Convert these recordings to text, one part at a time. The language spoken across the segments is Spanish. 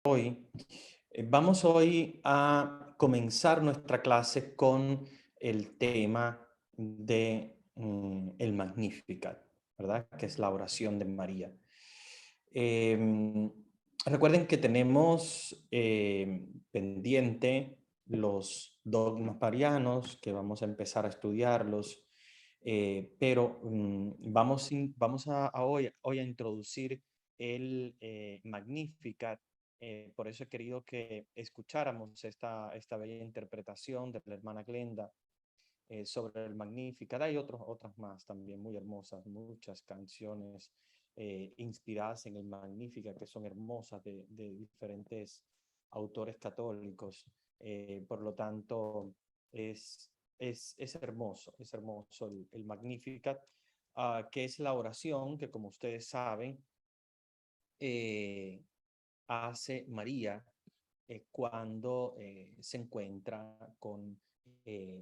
Hoy. Vamos hoy a comenzar nuestra clase con el tema de el Magnificat, ¿verdad? Que es la oración de María. Em, Recuerden que tenemos pendiente los dogmas marianos, que vamos a empezar a estudiarlos, pero vamos a hoy a introducir el Magnificat. Por eso he querido que escucháramos esta bella interpretación de la hermana Glenda sobre el Magnificat. Hay otras más también muy hermosas, muchas canciones inspiradas en el Magnificat que son hermosas de diferentes autores católicos. Por lo tanto, es hermoso el Magnificat, que es la oración que, como ustedes saben, eh, hace María cuando se encuentra con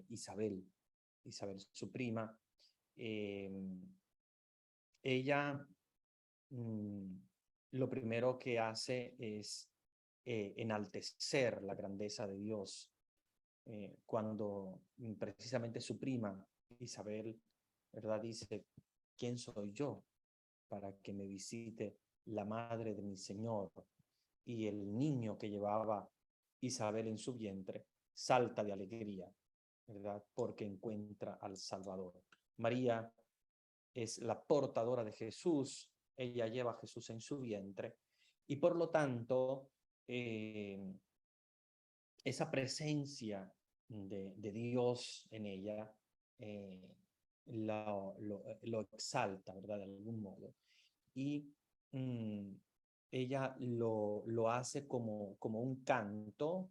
Isabel, su prima. Eh, Ella mm, lo primero que hace es enaltecer la grandeza de Dios cuando precisamente su prima Isabel, ¿verdad? Dice, ¿quién soy yo para que me visite la madre de mi Señor? Y el niño que llevaba Isabel en su vientre salta de alegría, ¿verdad? Porque encuentra al Salvador. María es la portadora de Jesús, ella lleva a Jesús en su vientre y por lo tanto esa presencia de Dios en ella eh, lo exalta, ¿verdad? De algún modo. Y mm, ella lo hace como un canto,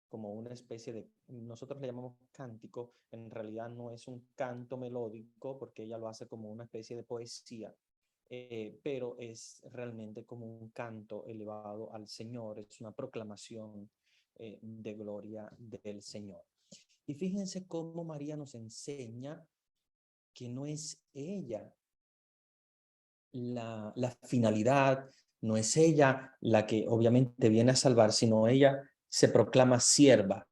como una especie de, nosotros le llamamos cántico, en realidad no es un canto melódico porque ella lo hace como una especie de poesía, pero es realmente como un canto elevado al Señor, es una proclamación de gloria del Señor. Y fíjense cómo María nos enseña que no es ella la finalidad, no es ella la que obviamente viene a salvar, sino ella se proclama sierva.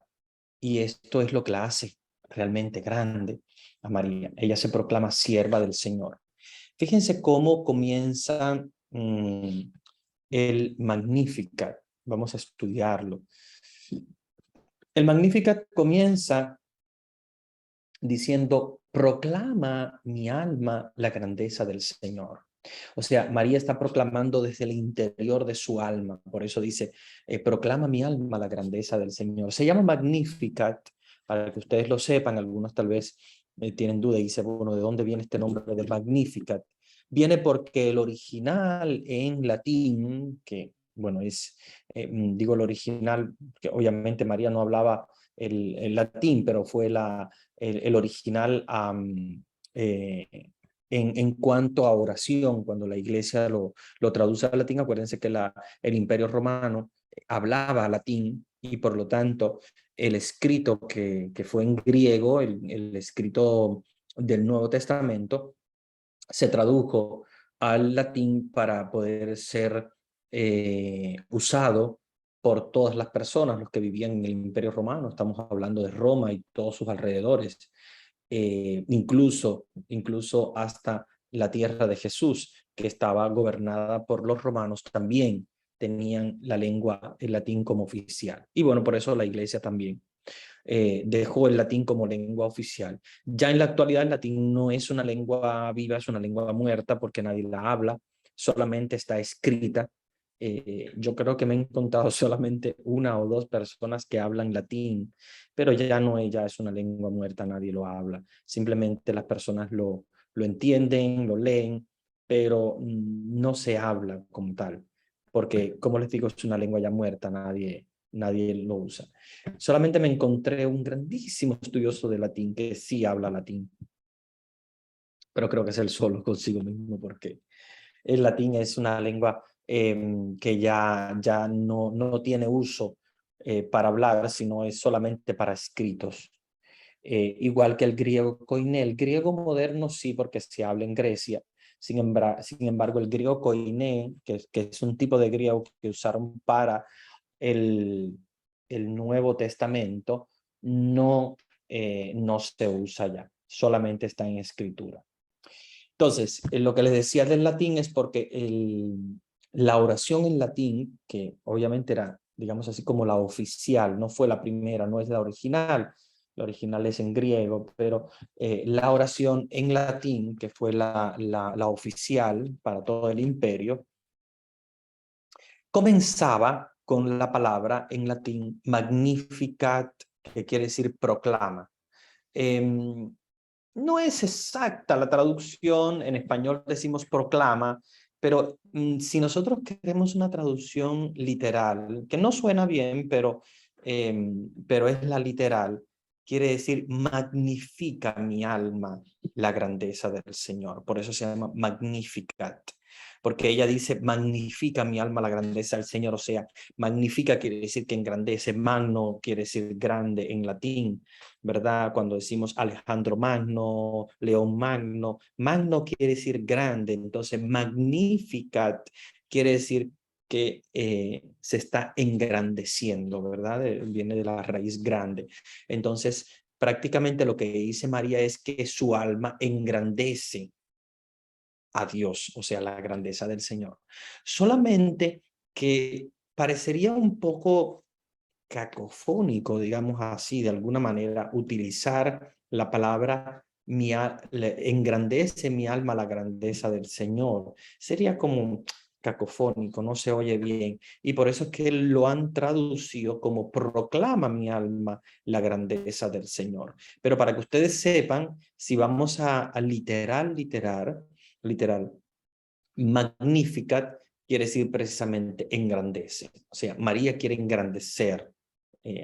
Y esto es lo que la hace realmente grande a María. Ella se proclama sierva del Señor. Fíjense cómo comienza el Magnificat. Vamos a estudiarlo. El Magnificat comienza diciendo, proclama mi alma la grandeza del Señor. O sea, María está proclamando desde el interior de su alma. Por eso dice, proclama mi alma la grandeza del Señor. Se llama Magnificat, para que ustedes lo sepan. Algunos tal vez tienen duda y dicen, bueno, ¿de dónde viene este nombre del Magnificat? Viene porque el original en latín, que bueno, digo el original, que obviamente María no hablaba el latín, pero fue el original eh, en cuanto a oración, cuando la iglesia lo traduce al latín. Acuérdense que el Imperio Romano hablaba latín y por lo tanto el escrito que fue en griego, el escrito del Nuevo Testamento, se tradujo al latín para poder ser usado por todas las personas, los que vivían en el Imperio Romano. Estamos hablando de Roma y todos sus alrededores, incluso hasta la tierra de Jesús, que estaba gobernada por los romanos, también tenían la lengua, el latín como oficial. Y bueno, por eso la iglesia también dejó el latín como lengua oficial. Ya en la actualidad el latín no es una lengua viva, es una lengua muerta porque nadie la habla, solamente está escrita. Yo creo que me he encontrado solamente una o dos personas que hablan latín, pero ya no ya es una lengua muerta, nadie lo habla. Simplemente las personas lo entienden, lo leen, pero no se habla como tal, porque como les digo, es una lengua ya muerta, nadie lo usa. Solamente me encontré un grandísimo estudioso de latín que sí habla latín, pero creo que es él solo consigo mismo porque el latín es una lengua que ya no tiene uso para hablar, sino es solamente para escritos. Igual que el griego koiné. El griego moderno sí, porque se habla en Grecia. Sin embargo, el griego koiné, que es un tipo de griego que usaron para el, el Nuevo Testamento, no, no se usa ya, solamente está en escritura. Entonces, lo que les decía del latín es porque la oración en latín, que obviamente era, digamos así, como la oficial, no fue la primera, no es la original es en griego, pero la oración en latín, que fue la oficial para todo el imperio, comenzaba con la palabra en latín magnificat, que quiere decir proclama. No es exacta la traducción, en español decimos proclama, pero si nosotros queremos una traducción literal, que no suena bien, pero es la literal, quiere decir magnifica mi alma la grandeza del Señor. Por eso se llama Magnificat, porque ella dice magnifica mi alma la grandeza del Señor, o sea, magnifica quiere decir que engrandece, magno quiere decir grande en latín, ¿verdad? Cuando decimos Alejandro Magno, León Magno, Magno quiere decir grande, entonces Magnificat quiere decir que se está engrandeciendo, ¿verdad? Viene de la raíz grande. Entonces, prácticamente lo que dice María es que su alma engrandece a Dios, o sea, la grandeza del Señor. Solamente que parecería un poco cacofónico, digamos así, de alguna manera, utilizar la palabra engrandece mi alma la grandeza del Señor. Sería como cacofónico, no se oye bien. Y por eso es que lo han traducido como proclama mi alma la grandeza del Señor. Pero para que ustedes sepan, si vamos a literal, Magnificat quiere decir precisamente engrandece. O sea, María quiere engrandecer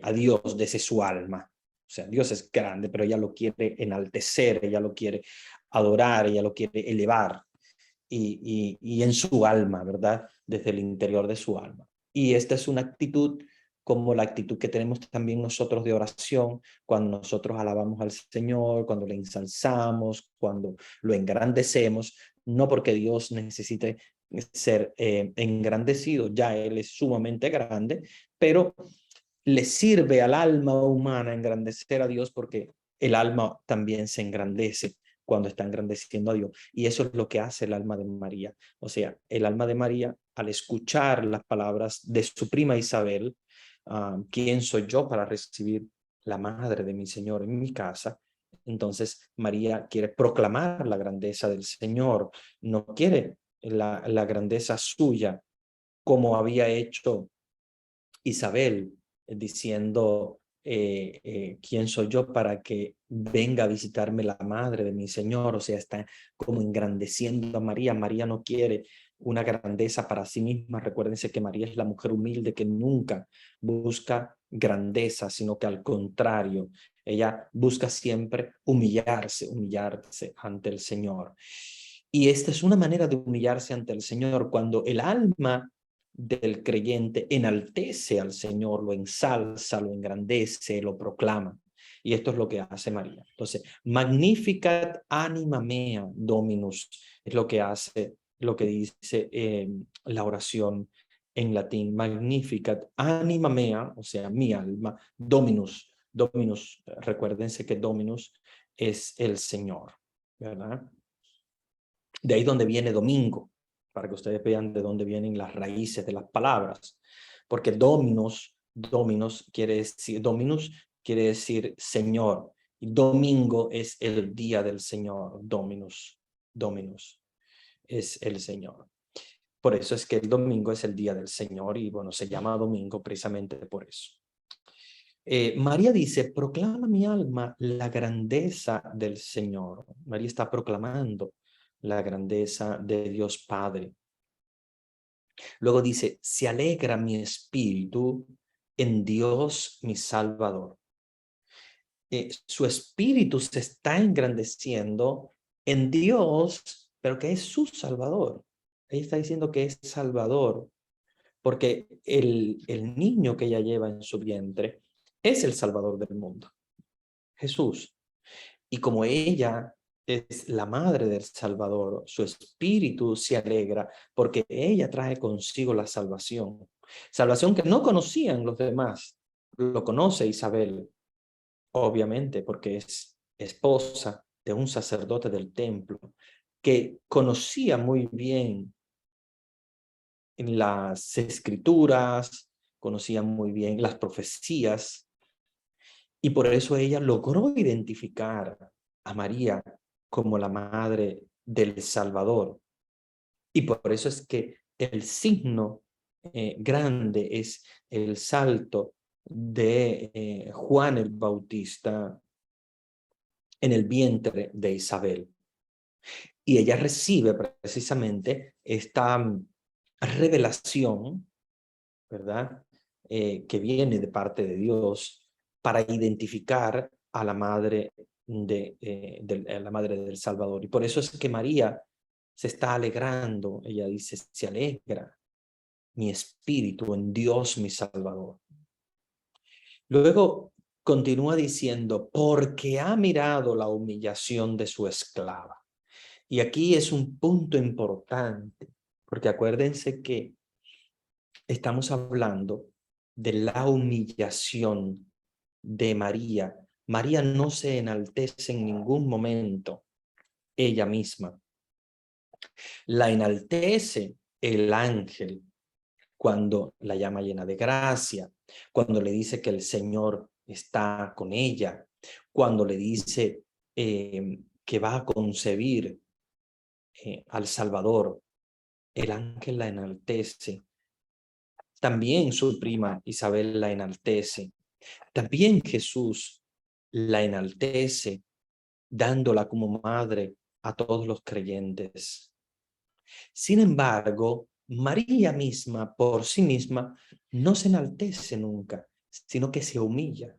a Dios desde su alma. O sea, Dios es grande, pero ella lo quiere enaltecer, ella lo quiere adorar, ella lo quiere elevar. Y en su alma, ¿verdad? Desde el interior de su alma. Y esta es una actitud como la actitud que tenemos también nosotros de oración, cuando nosotros alabamos al Señor, cuando le ensalzamos, cuando lo engrandecemos, no porque Dios necesite ser engrandecido, ya Él es sumamente grande, pero le sirve al alma humana engrandecer a Dios porque el alma también se engrandece cuando está engrandeciendo a Dios. Y eso es lo que hace el alma de María. O sea, el alma de María, al escuchar las palabras de su prima Isabel, ¿quién soy yo para recibir la madre de mi Señor en mi casa? Entonces María quiere proclamar la grandeza del Señor, no quiere la grandeza suya como había hecho Isabel, diciendo, ¿quién soy yo para que venga a visitarme la madre de mi Señor? O sea, está como engrandeciendo a María. María no quiere una grandeza para sí misma. Recuérdense que María es la mujer humilde que nunca busca grandeza, sino que al contrario, ella busca siempre humillarse ante el Señor. Y esta es una manera de humillarse ante el Señor cuando el alma del creyente enaltece al Señor, lo ensalza, lo engrandece, lo proclama. Y esto es lo que hace María. Entonces, Magnificat anima mea Dominus es lo que hace, lo que dice la oración en latín. Magnificat anima mea, o sea, mi alma, Dominus. Dominus, recuérdense que Dominus es el Señor, ¿verdad? De ahí donde viene domingo, para que ustedes vean de dónde vienen las raíces de las palabras. Porque dominus quiere decir Señor. Y domingo es el día del Señor. Dominus es el Señor. Por eso es que el domingo es el día del Señor y bueno, se llama domingo precisamente por eso. María dice, proclama mi alma la grandeza del Señor. María está proclamando la grandeza de Dios Padre. Luego dice, se alegra mi espíritu en Dios mi Salvador. Su espíritu se está engrandeciendo en Dios, pero que es su Salvador. Ella está diciendo que es Salvador, porque el niño que ella lleva en su vientre es el Salvador del mundo, Jesús. Y como ella es la madre del Salvador, su espíritu se alegra porque ella trae consigo la salvación. Salvación que no conocían los demás. Lo conoce Isabel, obviamente, porque es esposa de un sacerdote del templo, que conocía muy bien en las escrituras, conocía muy bien las profecías, y por eso ella logró identificar a María como la madre del Salvador. Y por eso es que el signo grande es el salto de Juan el Bautista en el vientre de Isabel. Y ella recibe precisamente esta revelación, ¿verdad? Que viene de parte de Dios para identificar a la madre la madre del Salvador. Y por eso es que María se está alegrando. Ella dice, se alegra mi espíritu en Dios mi Salvador. Luego continúa diciendo, porque ha mirado la humillación de su esclava. Y aquí es un punto importante, porque acuérdense que estamos hablando de la humillación de María. María no se enaltece en ningún momento ella misma. La enaltece el ángel cuando la llama llena de gracia, cuando le dice que el Señor está con ella, cuando le dice que va a concebir al Salvador. El ángel la enaltece. También su prima Isabel la enaltece. También Jesús la enaltece, dándola como madre a todos los creyentes. Sin embargo, María misma, por sí misma, no se enaltece nunca, sino que se humilla.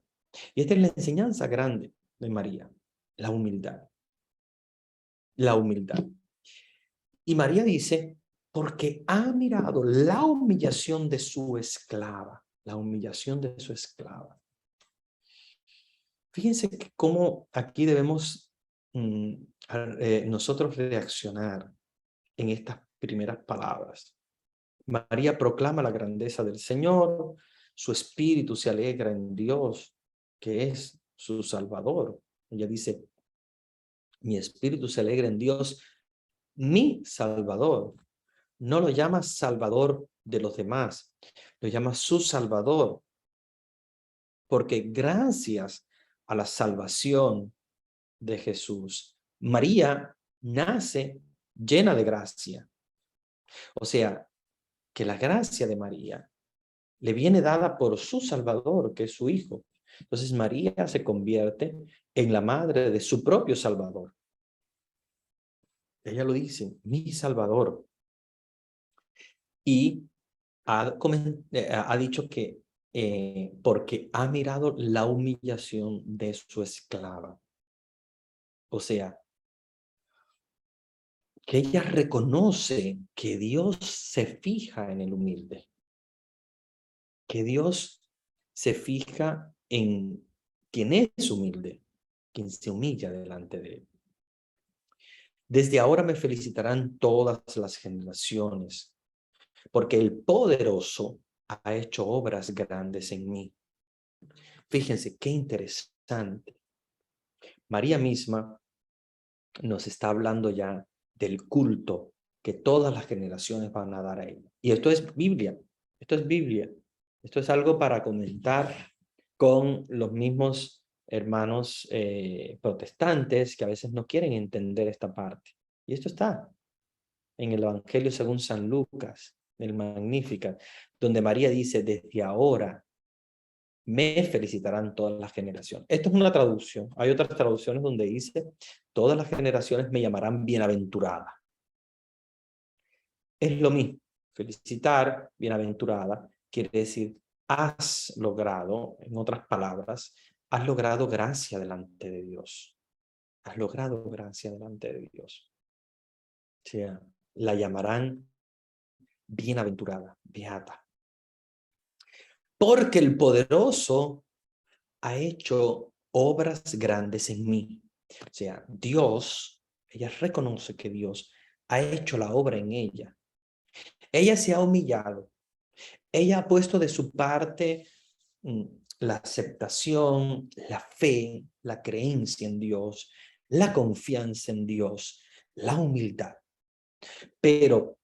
Y esta es la enseñanza grande de María, la humildad. La humildad. Y María dice, porque ha mirado la humillación de su esclava, la humillación de su esclava. Fíjense que cómo aquí debemos nosotros reaccionar en estas primeras palabras. María proclama la grandeza del Señor, su espíritu se alegra en Dios, que es su Salvador. Ella dice, mi espíritu se alegra en Dios, mi Salvador. No lo llama Salvador de los demás, lo llama su Salvador, porque gracias a la salvación de Jesús, María nace llena de gracia. O sea, que la gracia de María le viene dada por su Salvador, que es su Hijo. Entonces María se convierte en la madre de su propio Salvador. Ella lo dice, mi Salvador. Y ha dicho que porque ha mirado la humillación de su esclava. O sea, que ella reconoce que Dios se fija en el humilde. Que Dios se fija en quien es humilde, quien se humilla delante de él. Desde ahora me felicitarán todas las generaciones, porque el poderoso ha hecho obras grandes en mí. Fíjense qué interesante. María misma nos está hablando ya del culto que todas las generaciones van a dar a ella. Y esto es Biblia, esto es Biblia. Esto es algo para comentar con los mismos hermanos protestantes que a veces no quieren entender esta parte. Y esto está en el Evangelio según San Lucas, el Magnificat, donde María dice, desde ahora me felicitarán todas las generaciones. Esto es una traducción. Hay otras traducciones donde dice, todas las generaciones me llamarán bienaventurada. Es lo mismo. Felicitar, bienaventurada, quiere decir, has logrado, en otras palabras, has logrado gracia delante de Dios. Has logrado gracia delante de Dios. O sea, la llamarán bienaventurada, beata. Porque el poderoso ha hecho obras grandes en mí. O sea, Dios, ella reconoce que Dios ha hecho la obra en ella. Ella se ha humillado. Ella ha puesto de su parte la aceptación, la fe, la creencia en Dios, la confianza en Dios, la humildad. Pero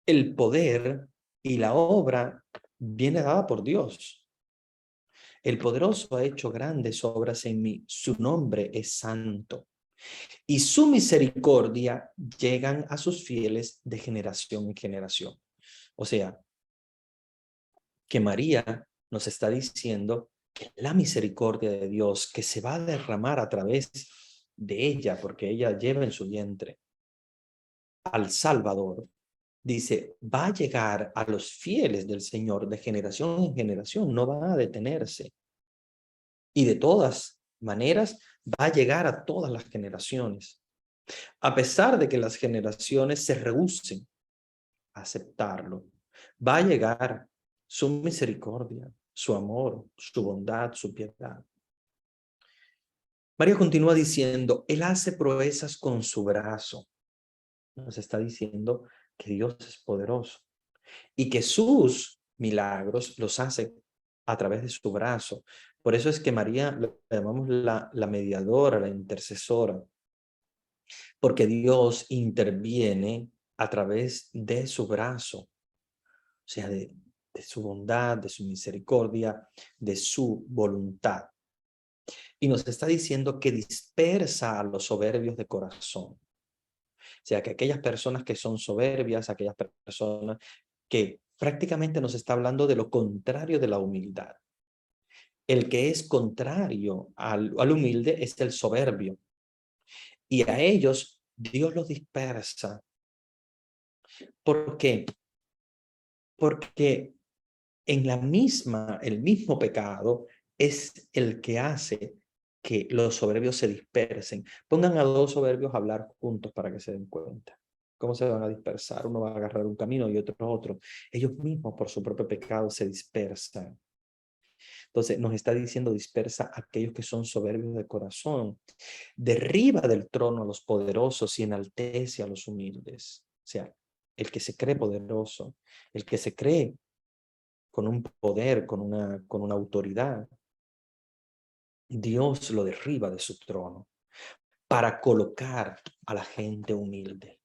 el poder y la obra viene dada por Dios. El poderoso ha hecho grandes obras en mí. Su nombre es santo. Y su misericordia llegan a sus fieles de generación en generación. O sea, que María nos está diciendo que la misericordia de Dios que se va a derramar a través de ella, porque ella lleva en su vientre al Salvador, dice, va a llegar a los fieles del Señor de generación en generación, no va a detenerse. Y de todas maneras, va a llegar a todas las generaciones. A pesar de que las generaciones se rehúsen a aceptarlo, va a llegar su misericordia, su amor, su bondad, su piedad. María continúa diciendo, Él hace proezas con su brazo. Nos está diciendo que Dios es poderoso y que sus milagros los hace a través de su brazo. Por eso es que María la llamamos la mediadora, la intercesora, porque Dios interviene a través de su brazo, o sea, de su bondad, de su misericordia, de su voluntad. Y nos está diciendo que dispersa a los soberbios de corazón. O sea, que aquellas personas que son soberbias, aquellas personas que prácticamente nos está hablando de lo contrario de la humildad. El que es contrario al humilde es el soberbio. Y a ellos Dios los dispersa. ¿Por qué? Porque el mismo pecado es el que hace que los soberbios se dispersen. Pongan a dos soberbios a hablar juntos para que se den cuenta. ¿Cómo se van a dispersar? Uno va a agarrar un camino y otro. Ellos mismos por su propio pecado se dispersan. Entonces nos está diciendo dispersa a aquellos que son soberbios de corazón. Derriba del trono a los poderosos y enaltece a los humildes. O sea, el que se cree poderoso, el que se cree con un poder, con una autoridad, Dios lo derriba de su trono para colocar a la gente humilde.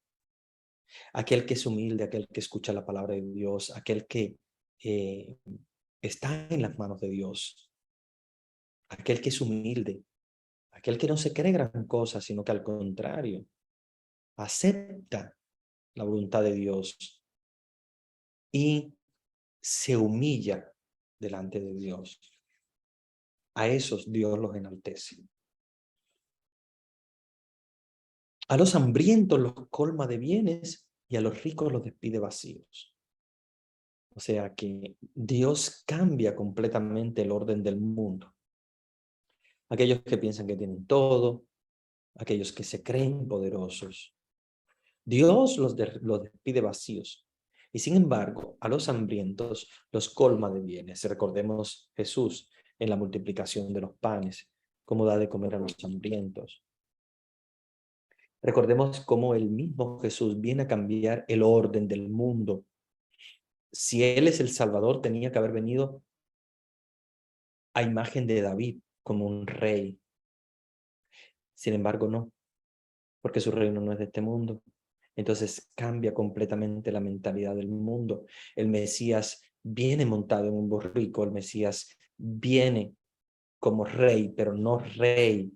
Aquel que es humilde, aquel que escucha la palabra de Dios, aquel que está en las manos de Dios, aquel que es humilde, aquel que no se cree gran cosa, sino que al contrario, acepta la voluntad de Dios y se humilla delante de Dios. A esos Dios los enaltece. A los hambrientos los colma de bienes y a los ricos los despide vacíos. O sea que Dios cambia completamente el orden del mundo. Aquellos que piensan que tienen todo, aquellos que se creen poderosos, Dios los despide vacíos. Y sin embargo, a los hambrientos los colma de bienes. Recordemos Jesús en la multiplicación de los panes, cómo da de comer a los hambrientos. Recordemos cómo el mismo Jesús viene a cambiar el orden del mundo. Si Él es el Salvador, tenía que haber venido a imagen de David como un rey. Sin embargo, no, porque su reino no es de este mundo. Entonces cambia completamente la mentalidad del mundo. El Mesías viene montado en un borrico, el Mesías viene como rey, pero no rey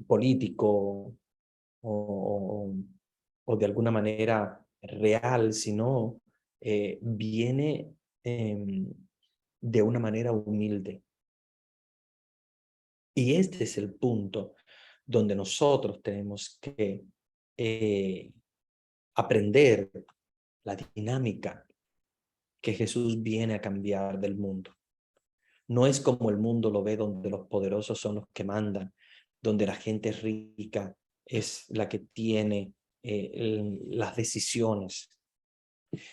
político o de alguna manera real, sino viene de una manera humilde. Y este es el punto donde nosotros tenemos que aprender la dinámica que Jesús viene a cambiar del mundo. No es como el mundo lo ve, donde los poderosos son los que mandan, donde la gente rica es la que tiene las decisiones,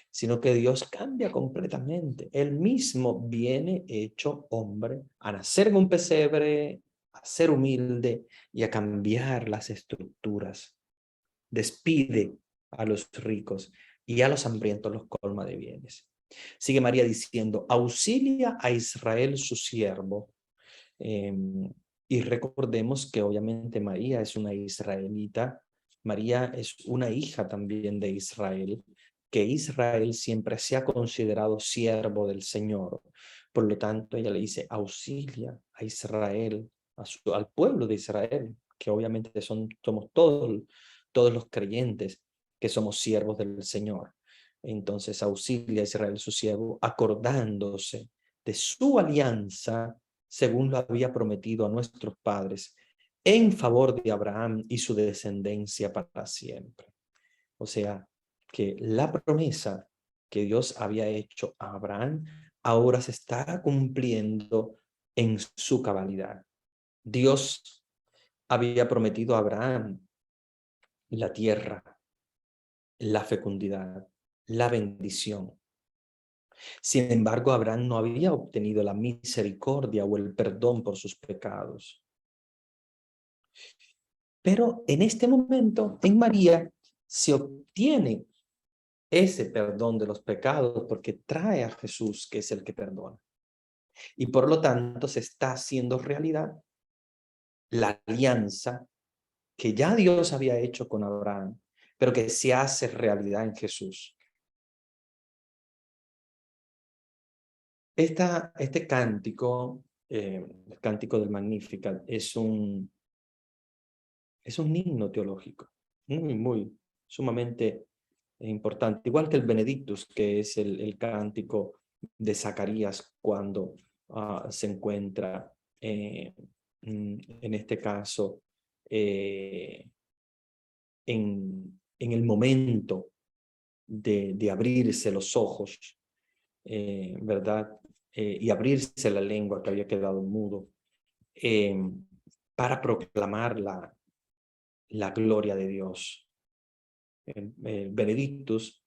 sino que Dios cambia completamente. Él mismo viene hecho hombre a nacer en un pesebre, a ser humilde y a cambiar las estructuras. Despide a los ricos y a los hambrientos los colma de bienes. Sigue María diciendo, auxilia a Israel su siervo. Y recordemos que obviamente María es una israelita. María es una hija también de Israel, que Israel siempre se ha considerado siervo del Señor. Por lo tanto, ella le dice, auxilia a Israel, al pueblo de Israel, que obviamente somos todos los creyentes que somos siervos del Señor. Entonces, auxilia a Israel su siervo, acordándose de su alianza, según lo había prometido a nuestros padres, en favor de Abraham y su descendencia para siempre. O sea, que la promesa que Dios había hecho a Abraham ahora se está cumpliendo en su cabalidad. Dios había prometido a Abraham la tierra, la fecundidad, la bendición. Sin embargo, Abraham no había obtenido la misericordia o el perdón por sus pecados. Pero en este momento, en María, se obtiene ese perdón de los pecados porque trae a Jesús, que es el que perdona. Y por lo tanto se está haciendo realidad la alianza que ya Dios había hecho con Abraham, pero que se hace realidad en Jesús. Este cántico, el cántico del Magnificat, es un himno teológico, muy sumamente importante, igual que el Benedictus, que es el cántico de Zacarías cuando se encuentra, en este caso, en el momento de abrirse los ojos, ¿verdad? Y abrirse la lengua que había quedado mudo, para proclamar la gloria de Dios. Benedictus,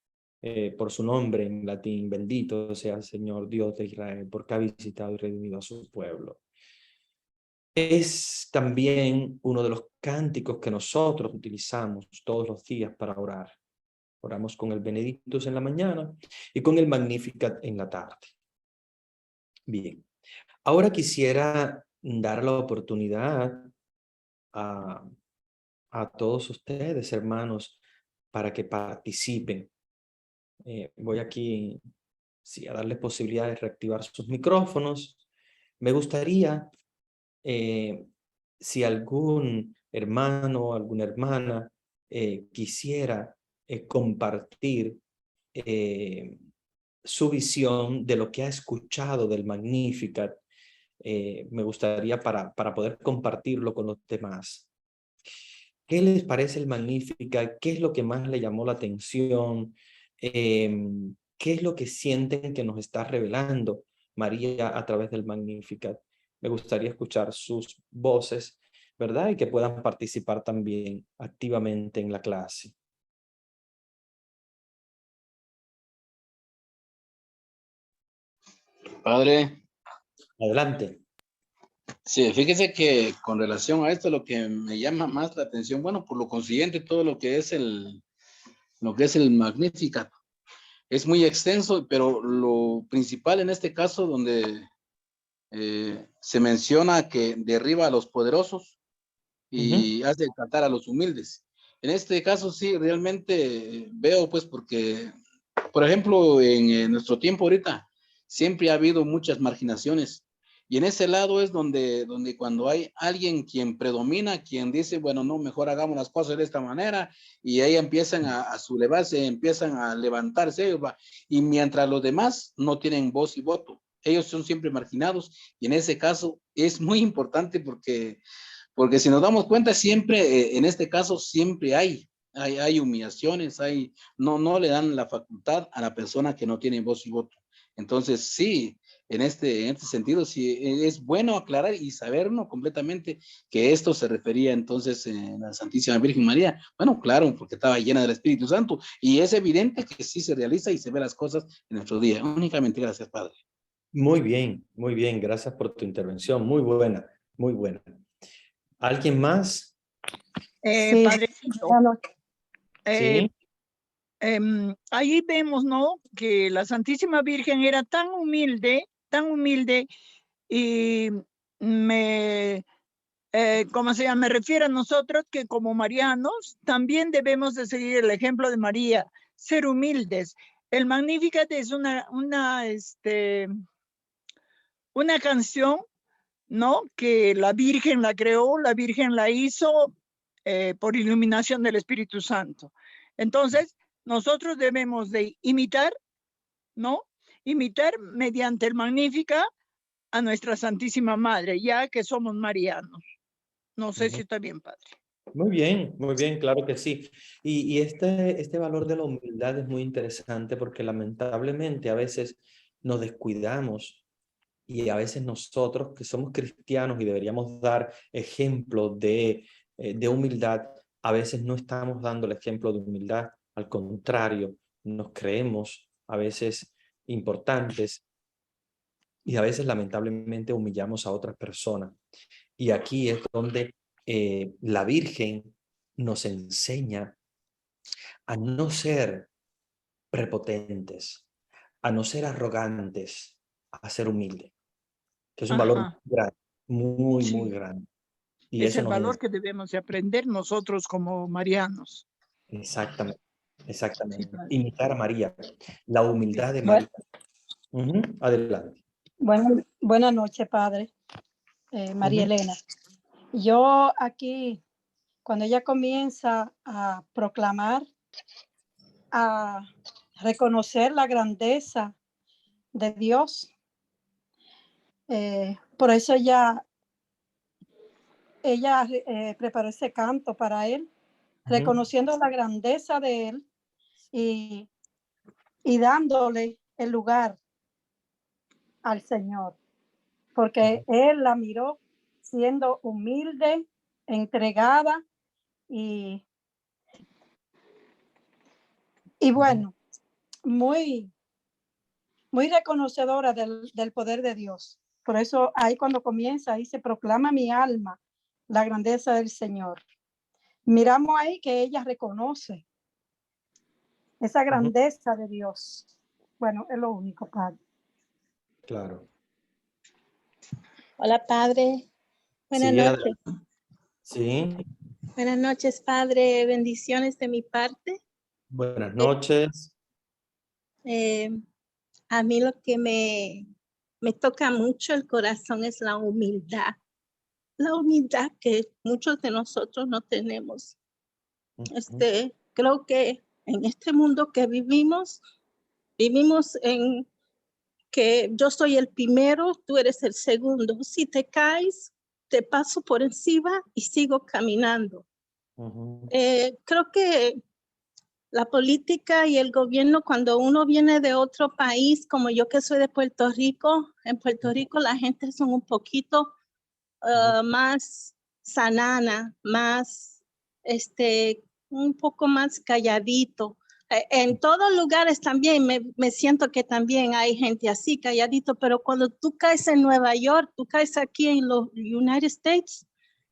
por su nombre en latín, bendito sea el Señor Dios de Israel, porque ha visitado y redimido a su pueblo. Es también uno de los cánticos que nosotros utilizamos todos los días para orar. Oramos con el Benedictus en la mañana y con el Magnificat en la tarde. Bien, ahora quisiera dar la oportunidad a todos ustedes, hermanos, para que participen. Voy aquí a darles posibilidad de reactivar sus micrófonos. Me gustaría, si algún hermano o alguna hermana quisiera compartir su visión de lo que ha escuchado del Magnificat, me gustaría para poder compartirlo con los demás. ¿Qué les parece el Magnificat? ¿Qué es lo que más le llamó la atención? ¿Qué es lo que sienten que nos está revelando María a través del Magnificat? Me gustaría escuchar sus voces, ¿verdad? Y que puedan participar también activamente en la clase. Padre, Adelante. sí, fíjese que con relación a esto, lo que me llama más la atención, bueno, por lo consiguiente, todo lo que es el Magnificat es muy extenso, pero lo principal en este caso, donde se menciona que derriba a los poderosos y hace tratar a los humildes. En este caso, sí, realmente veo, pues, porque, por ejemplo, en nuestro tiempo ahorita, siempre ha habido muchas marginaciones. Y en ese lado es donde cuando hay alguien quien predomina, quien dice, bueno, no, mejor hagamos las cosas de esta manera, y ahí empiezan a sublevarse, empiezan a levantarse, y mientras los demás no tienen voz y voto, ellos son siempre marginados, y en ese caso es muy importante porque si nos damos cuenta, siempre, en este caso, siempre hay humillaciones, no le dan la facultad a la persona que no tiene voz y voto. Entonces, sí, en este sentido, sí, es bueno aclarar y sabernos completamente que esto se refería entonces a la Santísima Virgen María. Bueno, claro, porque estaba llena del Espíritu Santo y es evidente que sí se realiza y se ve las cosas en nuestro día. Únicamente gracias, Padre. Muy bien. Gracias por tu intervención. Muy buena, muy buena. ¿Alguien más? Sí, Padre, buenas noches. Sí. ahí vemos, ¿no? Que la Santísima Virgen era tan humilde, y ¿cómo se llama? Me refiero a nosotros que como marianos también debemos de seguir el ejemplo de María, ser humildes. El Magnificat es una canción, ¿no? Que la Virgen la creó, la Virgen la hizo por iluminación del Espíritu Santo. Entonces, nosotros debemos de imitar, ¿no? Imitar mediante el Magníficat a nuestra Santísima Madre, ya que somos marianos. No sé si está bien, padre. Muy bien, claro que sí. Y este valor de la humildad es muy interesante porque lamentablemente a veces nos descuidamos y a veces nosotros que somos cristianos y deberíamos dar ejemplo de humildad, a veces no estamos dando el ejemplo de humildad. Al contrario, nos creemos a veces importantes y a veces lamentablemente humillamos a otras personas. Y aquí es donde la Virgen nos enseña a no ser prepotentes, a no ser arrogantes, a ser humildes, que es un valor Ajá, grande, muy, muy sí. grande. Y Es eso el nos valor enseña que debemos de aprender nosotros como marianos. exactamente, Sí, exactamente. padre. Imitar a María, la Sí. humildad de Bueno, María. Adelante. buenas noches, padre. María Elena. Yo aquí, cuando ella comienza a proclamar, a reconocer la grandeza de Dios, por eso ella preparó ese canto para él, reconociendo la grandeza de él y dándole el lugar al Señor, porque él la miró siendo humilde, entregada y bueno, muy, muy reconocedora del poder de Dios. Por eso ahí cuando comienza, ahí se proclama mi alma la grandeza del Señor. Miramos ahí que ella reconoce esa grandeza de Dios. Bueno, es lo único, padre. Claro. Hola, padre. Buenas Sí, noches. sí. Buenas noches, padre. Bendiciones de mi parte. Buenas noches. A mí lo que me toca mucho el corazón es la humildad. La humildad que muchos de nosotros no tenemos. Creo que en este mundo que vivimos en que yo soy el primero, tú eres el segundo. Si te caes, te paso por encima y sigo caminando. Creo que la política y el gobierno, cuando uno viene de otro país, como yo que soy de Puerto Rico, en Puerto Rico la gente son un poquito más sanana, más, un poco más calladito. En todos lugares también me siento que también hay gente así, calladito, pero cuando tú caes en Nueva York, tú caes aquí en los United States,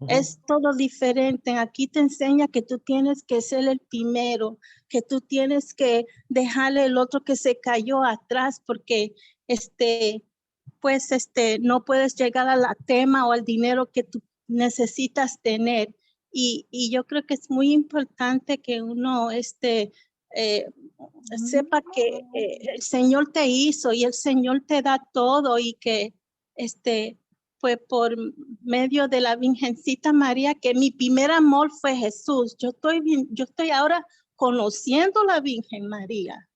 es todo diferente. Aquí te enseña que tú tienes que ser el primero, que tú tienes que dejarle el otro que se cayó atrás, porque pues no puedes llegar a la tema o al dinero que tú necesitas tener. Y yo creo que es muy importante que uno sepa que el Señor te hizo y el Señor te da todo y que fue por medio de la Virgencita María que mi primer amor fue Jesús. Yo estoy ahora conociendo a la Virgen María.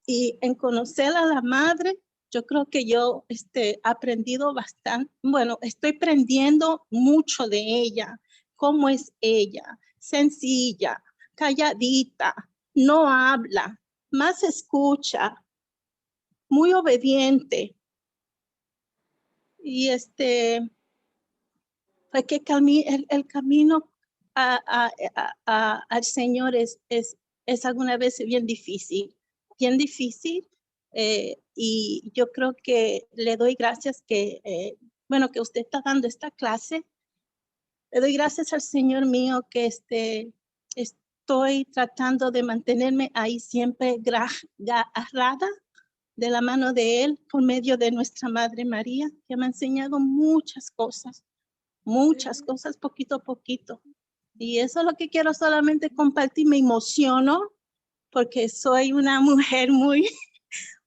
Y en conocer a la Madre, yo creo que yo he aprendido bastante. Bueno, estoy aprendiendo mucho de ella. Cómo es ella, sencilla, calladita, no habla, más escucha, muy obediente. Y pues que el camino al Señor es alguna vez bien difícil. Y yo creo que le doy gracias que usted está dando esta clase. Le doy gracias al Señor mío que estoy tratando de mantenerme ahí siempre agarrada de la mano de Él por medio de nuestra Madre María, que me ha enseñado muchas cosas poquito a poquito. Y eso es lo que quiero solamente compartir. Me emociono porque soy una mujer muy,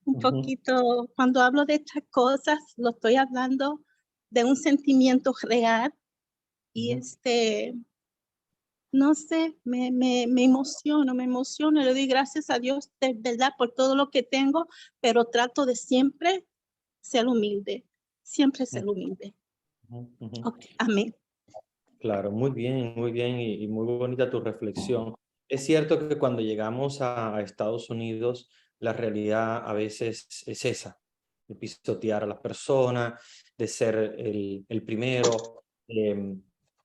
un poquito, cuando hablo de estas cosas, lo estoy hablando de un sentimiento real. Y no sé, me emociono, le doy gracias a Dios de verdad por todo lo que tengo, pero trato de siempre ser humilde, siempre ser humilde. Okay, amén. Claro, muy bien y muy bonita tu reflexión. Es cierto que cuando llegamos a Estados Unidos, la realidad a veces es esa, de pisotear a las personas, de ser el primero,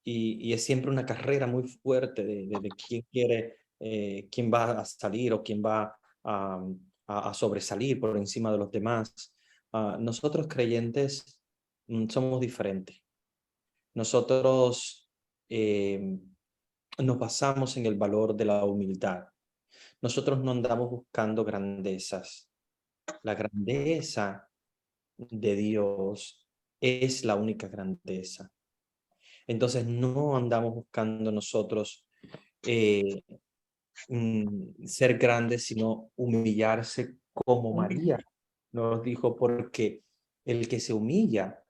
y es siempre una carrera muy fuerte de quién quiere, quién va a salir o quién va a sobresalir por encima de los demás. Nosotros creyentes somos diferentes. Nosotros nos basamos en el valor de la humildad. Nosotros no andamos buscando grandezas. La grandeza de Dios es la única grandeza. Entonces no andamos buscando nosotros ser grandes, sino humillarse como María nos dijo, porque el que se humilla,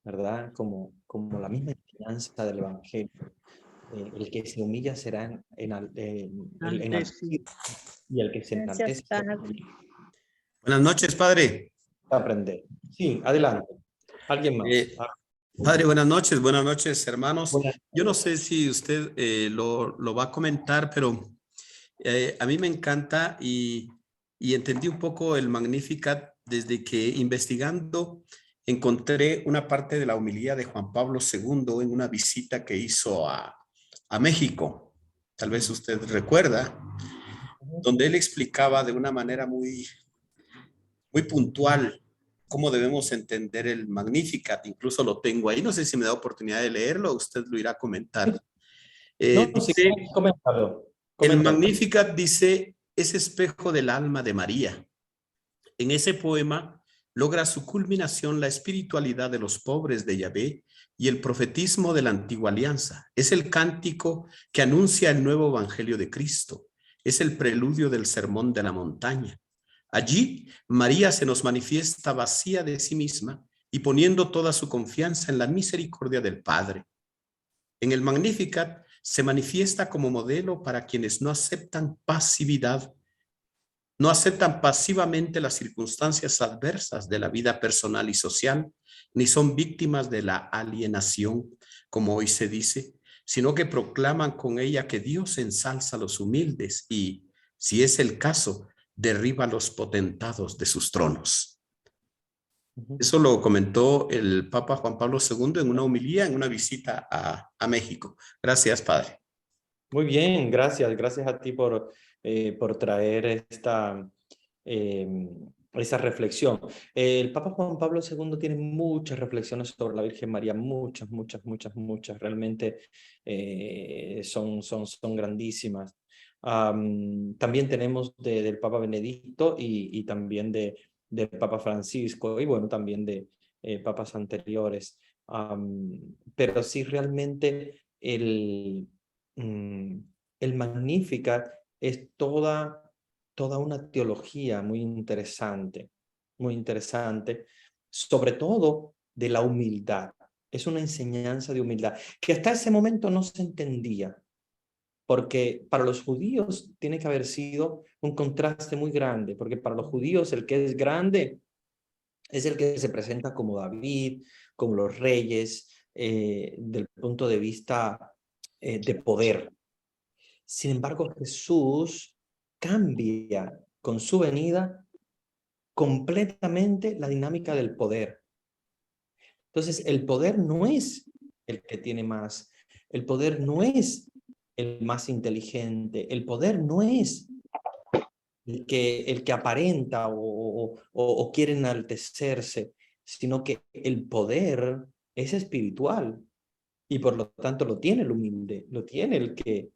¿verdad? Como la misma enseñanza del Evangelio. El que se humilla será enaltecido, y el que se Gracias, enaltece Padre. Buenas noches, padre. aprender. Sí, adelante. ¿Alguien más? Padre, buenas noches, hermanos. Buenas Yo no noches. sé si usted lo va a comentar, pero a mí me encanta y entendí un poco el Magnificat desde que investigando encontré una parte de la homilía de Juan Pablo II en una visita que hizo a México. Tal vez usted recuerda, donde él explicaba de una manera muy puntual cómo debemos entender el Magnificat. Incluso lo tengo ahí, no sé si me da oportunidad de leerlo, usted lo irá a comentar. No, sí, Dice, coméntalo. el Magnificat dice, es espejo del alma de María. En ese poema logra su culminación la espiritualidad de los pobres de Yahvé y el profetismo de la antigua alianza. Es el cántico que anuncia el nuevo evangelio de Cristo. Es el preludio del sermón de la montaña. Allí, María se nos manifiesta vacía de sí misma y poniendo toda su confianza en la misericordia del Padre. En el Magnificat se manifiesta como modelo para quienes no aceptan pasividad, no aceptan pasivamente las circunstancias adversas de la vida personal y social, ni son víctimas de la alienación, como hoy se dice, sino que proclaman con ella que Dios ensalza a los humildes y, si es el caso, derriba a los potentados de sus tronos. Eso lo comentó el Papa Juan Pablo II en una homilía, en una visita a México. Gracias, Padre. Muy bien, gracias a ti por traer esa reflexión. El Papa Juan Pablo II tiene muchas reflexiones sobre la Virgen María, muchas, realmente son grandísimas. También tenemos del Papa Benedicto y también del Papa Francisco, y bueno, también de papas anteriores. Pero sí, realmente el Magnificat es toda una teología muy interesante, sobre todo de la humildad. Es una enseñanza de humildad que hasta ese momento no se entendía, porque para los judíos tiene que haber sido un contraste muy grande, porque para los judíos el que es grande es el que se presenta como David, como los reyes, del punto de vista de poder. Sin embargo, Jesús cambia con su venida completamente la dinámica del poder. Entonces, el poder no es el que tiene más, el poder no es el más inteligente, el poder no es el que aparenta o quiere enaltecerse, sino que el poder es espiritual y por lo tanto lo tiene el humilde, lo tiene el que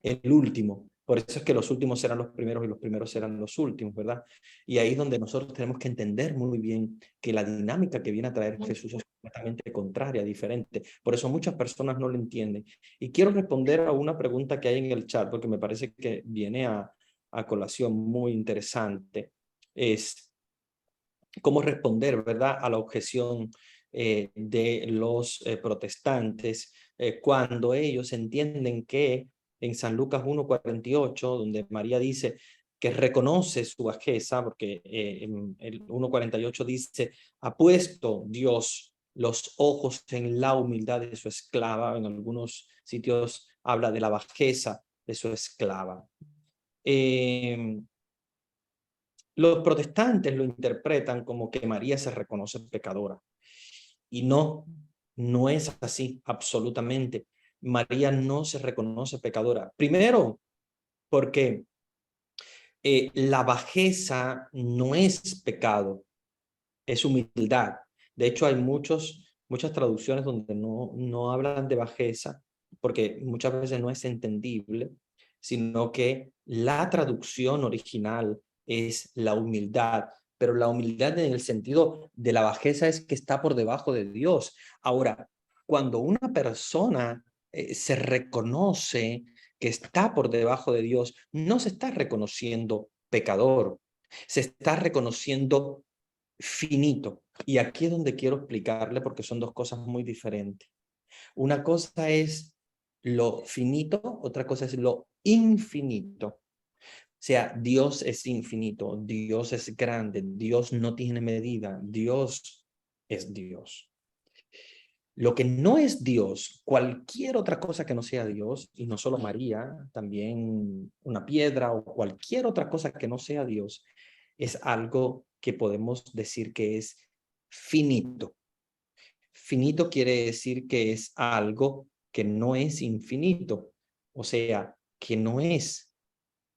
el último. Por eso es que los últimos serán los primeros y los primeros serán los últimos, ¿verdad? Y ahí es donde nosotros tenemos que entender muy bien que la dinámica que viene a traer Jesús es completamente contraria, diferente. Por eso muchas personas no lo entienden. Y quiero responder a una pregunta que hay en el chat, porque me parece que viene a colación muy interesante. Es cómo responder, ¿verdad?, a la objeción de los protestantes cuando ellos entienden que en San Lucas 1:48, donde María dice que reconoce su bajeza, porque en el 1:48 dice, ha puesto Dios los ojos en la humildad de su esclava. En algunos sitios habla de la bajeza de su esclava. Los protestantes lo interpretan como que María se reconoce pecadora. Y no, no es así, absolutamente. María no se reconoce pecadora. Primero, porque la bajeza no es pecado, es humildad. De hecho, hay muchas traducciones donde no hablan de bajeza, porque muchas veces no es entendible, sino que la traducción original es la humildad, pero la humildad en el sentido de la bajeza es que está por debajo de Dios. Ahora, cuando una persona se reconoce que está por debajo de Dios, no se está reconociendo pecador, se está reconociendo finito. Y aquí es donde quiero explicarle, porque son dos cosas muy diferentes. Una cosa es lo finito, otra cosa es lo infinito. O sea, Dios es infinito, Dios es grande, Dios no tiene medida, Dios es Dios. Lo que no es Dios, cualquier otra cosa que no sea Dios, y no solo María, también una piedra o cualquier otra cosa que no sea Dios, es algo que podemos decir que es finito. Finito quiere decir que es algo que no es infinito, o sea, que no es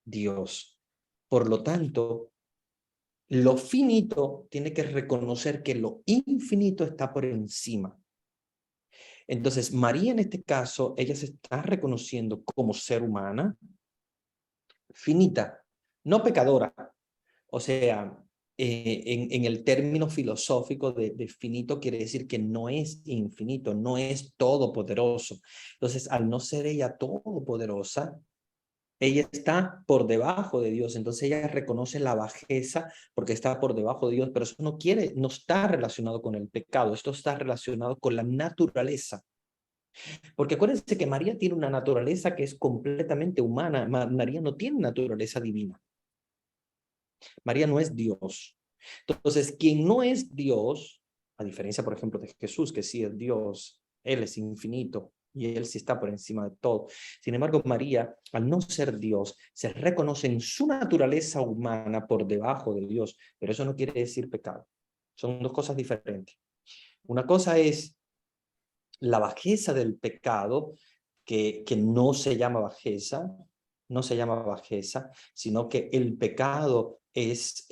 Dios. Por lo tanto, lo finito tiene que reconocer que lo infinito está por encima. Entonces, María en este caso, ella se está reconociendo como ser humana, finita, no pecadora. O sea, en el término filosófico de finito quiere decir que no es infinito, no es todopoderoso. Entonces, al no ser ella todopoderosa, ella está por debajo de Dios. Entonces ella reconoce la bajeza porque está por debajo de Dios, pero eso no está relacionado con el pecado, esto está relacionado con la naturaleza. Porque acuérdense que María tiene una naturaleza que es completamente humana. María no tiene naturaleza divina. María no es Dios. Entonces, quien no es Dios, a diferencia, por ejemplo, de Jesús, que sí es Dios, Él es infinito y Él sí está por encima de todo. Sin embargo, María, al no ser Dios, se reconoce en su naturaleza humana por debajo de Dios, pero eso no quiere decir pecado. Son dos cosas diferentes. Una cosa es la bajeza del pecado, que no se llama bajeza, no se llama bajeza, sino que el pecado es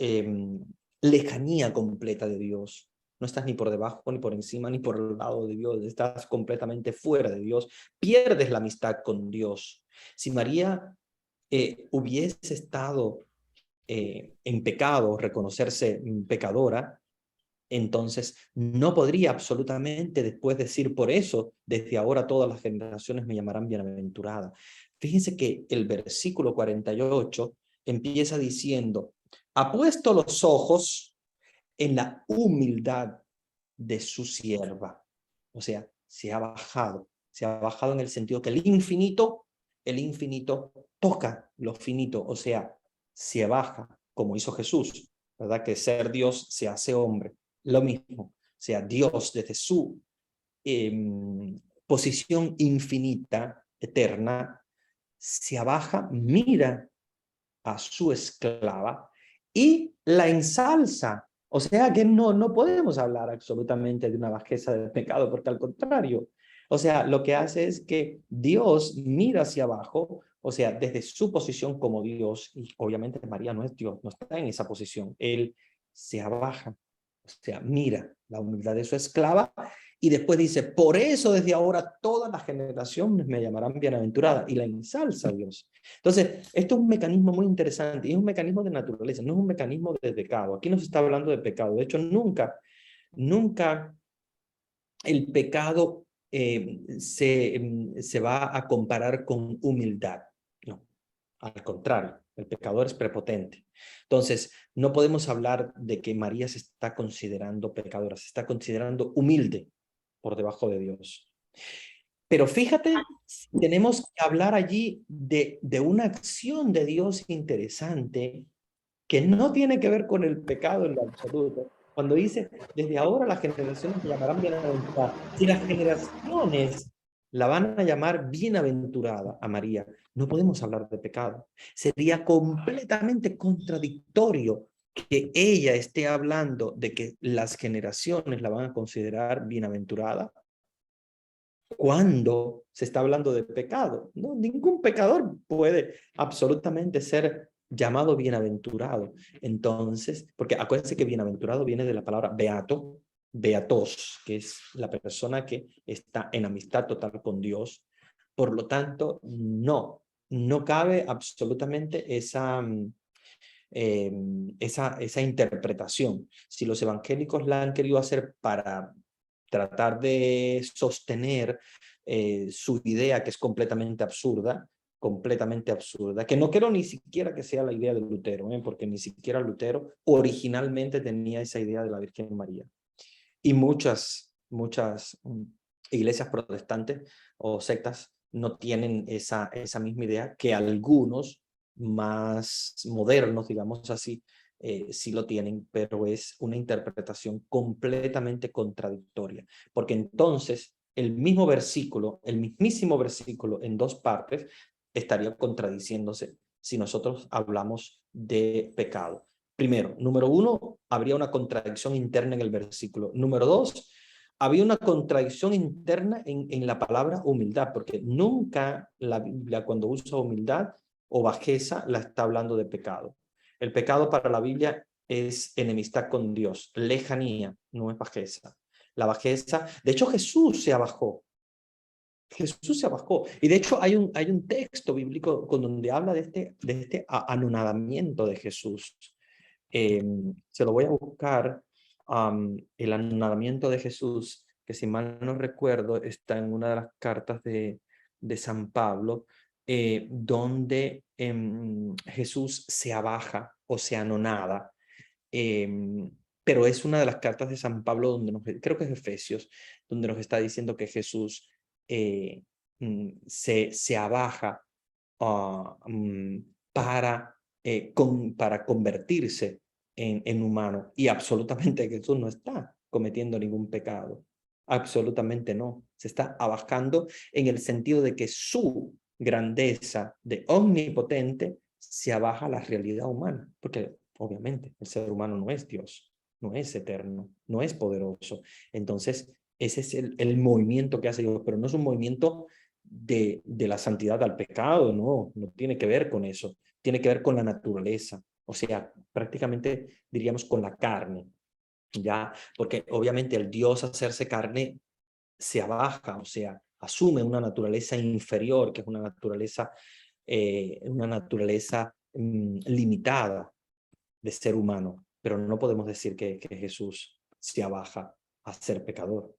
lejanía completa de Dios. No estás ni por debajo, ni por encima, ni por el lado de Dios. Estás completamente fuera de Dios. Pierdes la amistad con Dios. Si María hubiese estado en pecado, reconocerse pecadora, entonces no podría absolutamente después decir, por eso desde ahora todas las generaciones me llamarán bienaventurada. Fíjense que el versículo 48 empieza diciendo, ha puesto los ojos en la humildad de su sierva. O sea, se ha bajado en el sentido que el infinito toca lo finito, o sea, se baja, como hizo Jesús, ¿verdad? Que ser Dios se hace hombre. Lo mismo, o sea, Dios desde su posición infinita, eterna, se abaja, mira a su esclava y la ensalza. O sea que no podemos hablar absolutamente de una bajeza del pecado, porque al contrario, o sea, lo que hace es que Dios mira hacia abajo, o sea, desde su posición como Dios, y obviamente María no es Dios, no está en esa posición, Él se abaja O sea, mira la humildad de su esclava y después dice, por eso desde ahora todas las generaciones me llamarán bienaventurada, y la ensalza a Dios. Entonces, esto es un mecanismo muy interesante y es un mecanismo de naturaleza, no es un mecanismo de pecado. Aquí no se está hablando de pecado. De hecho, nunca el pecado se va a comparar con humildad. No, al contrario, el pecador es prepotente. Entonces, no podemos hablar de que María se está considerando pecadora, se está considerando humilde por debajo de Dios. Pero fíjate, tenemos que hablar allí de una acción de Dios interesante que no tiene que ver con el pecado en lo absoluto. Cuando dice, desde ahora las generaciones me llamarán bienaventurada. Si las generaciones la van a llamar bienaventurada a María, no podemos hablar de pecado. Sería completamente contradictorio que ella esté hablando de que las generaciones la van a considerar bienaventurada cuando se está hablando de pecado. No, ningún pecador puede absolutamente ser llamado bienaventurado. Entonces, porque acuérdense que bienaventurado viene de la palabra beato, beatos, que es la persona que está en amistad total con Dios. Por lo tanto, no cabe absolutamente esa interpretación. Si los evangélicos la han querido hacer para tratar de sostener su idea, que es completamente absurda, que no quiero ni siquiera que sea la idea de Lutero, porque ni siquiera Lutero originalmente tenía esa idea de la Virgen María. Y muchas iglesias protestantes o sectas no tienen esa misma idea, que algunos más modernos, digamos así, sí lo tienen, pero es una interpretación completamente contradictoria, porque entonces el mismo versículo, el mismísimo versículo en dos partes, estaría contradiciéndose si nosotros hablamos de pecado. Primero, número uno, habría una contradicción interna en el versículo. Número dos, había una contradicción interna en la palabra humildad, porque nunca la Biblia, cuando usa humildad o bajeza, la está hablando de pecado. El pecado para la Biblia es enemistad con Dios, lejanía, no es bajeza. La bajeza, de hecho Jesús se abajó. Jesús se abajó. Y de hecho hay un texto bíblico con donde habla de este anonadamiento de Jesús. Se lo voy a buscar. El anonadamiento de Jesús, que si mal no recuerdo, está en una de las cartas de San Pablo, donde Jesús se abaja o se anonada. Pero es una de las cartas de San Pablo donde creo que es Efesios, donde nos está diciendo que Jesús se abaja para convertirse en humano, y absolutamente Jesús no está cometiendo ningún pecado, absolutamente no, se está abajando en el sentido de que su grandeza de omnipotente se abaja a la realidad humana, porque obviamente el ser humano no es Dios, no es eterno, no es poderoso. Entonces ese es el movimiento que hace Dios, pero no es un movimiento de la santidad al pecado, no tiene que ver con eso, tiene que ver con la naturaleza, o sea, prácticamente diríamos con la carne, ¿ya? Porque obviamente el Dios hacerse carne se abaja, o sea, asume una naturaleza inferior, que es una naturaleza limitada de ser humano, pero no podemos decir que Jesús se abaja a ser pecador,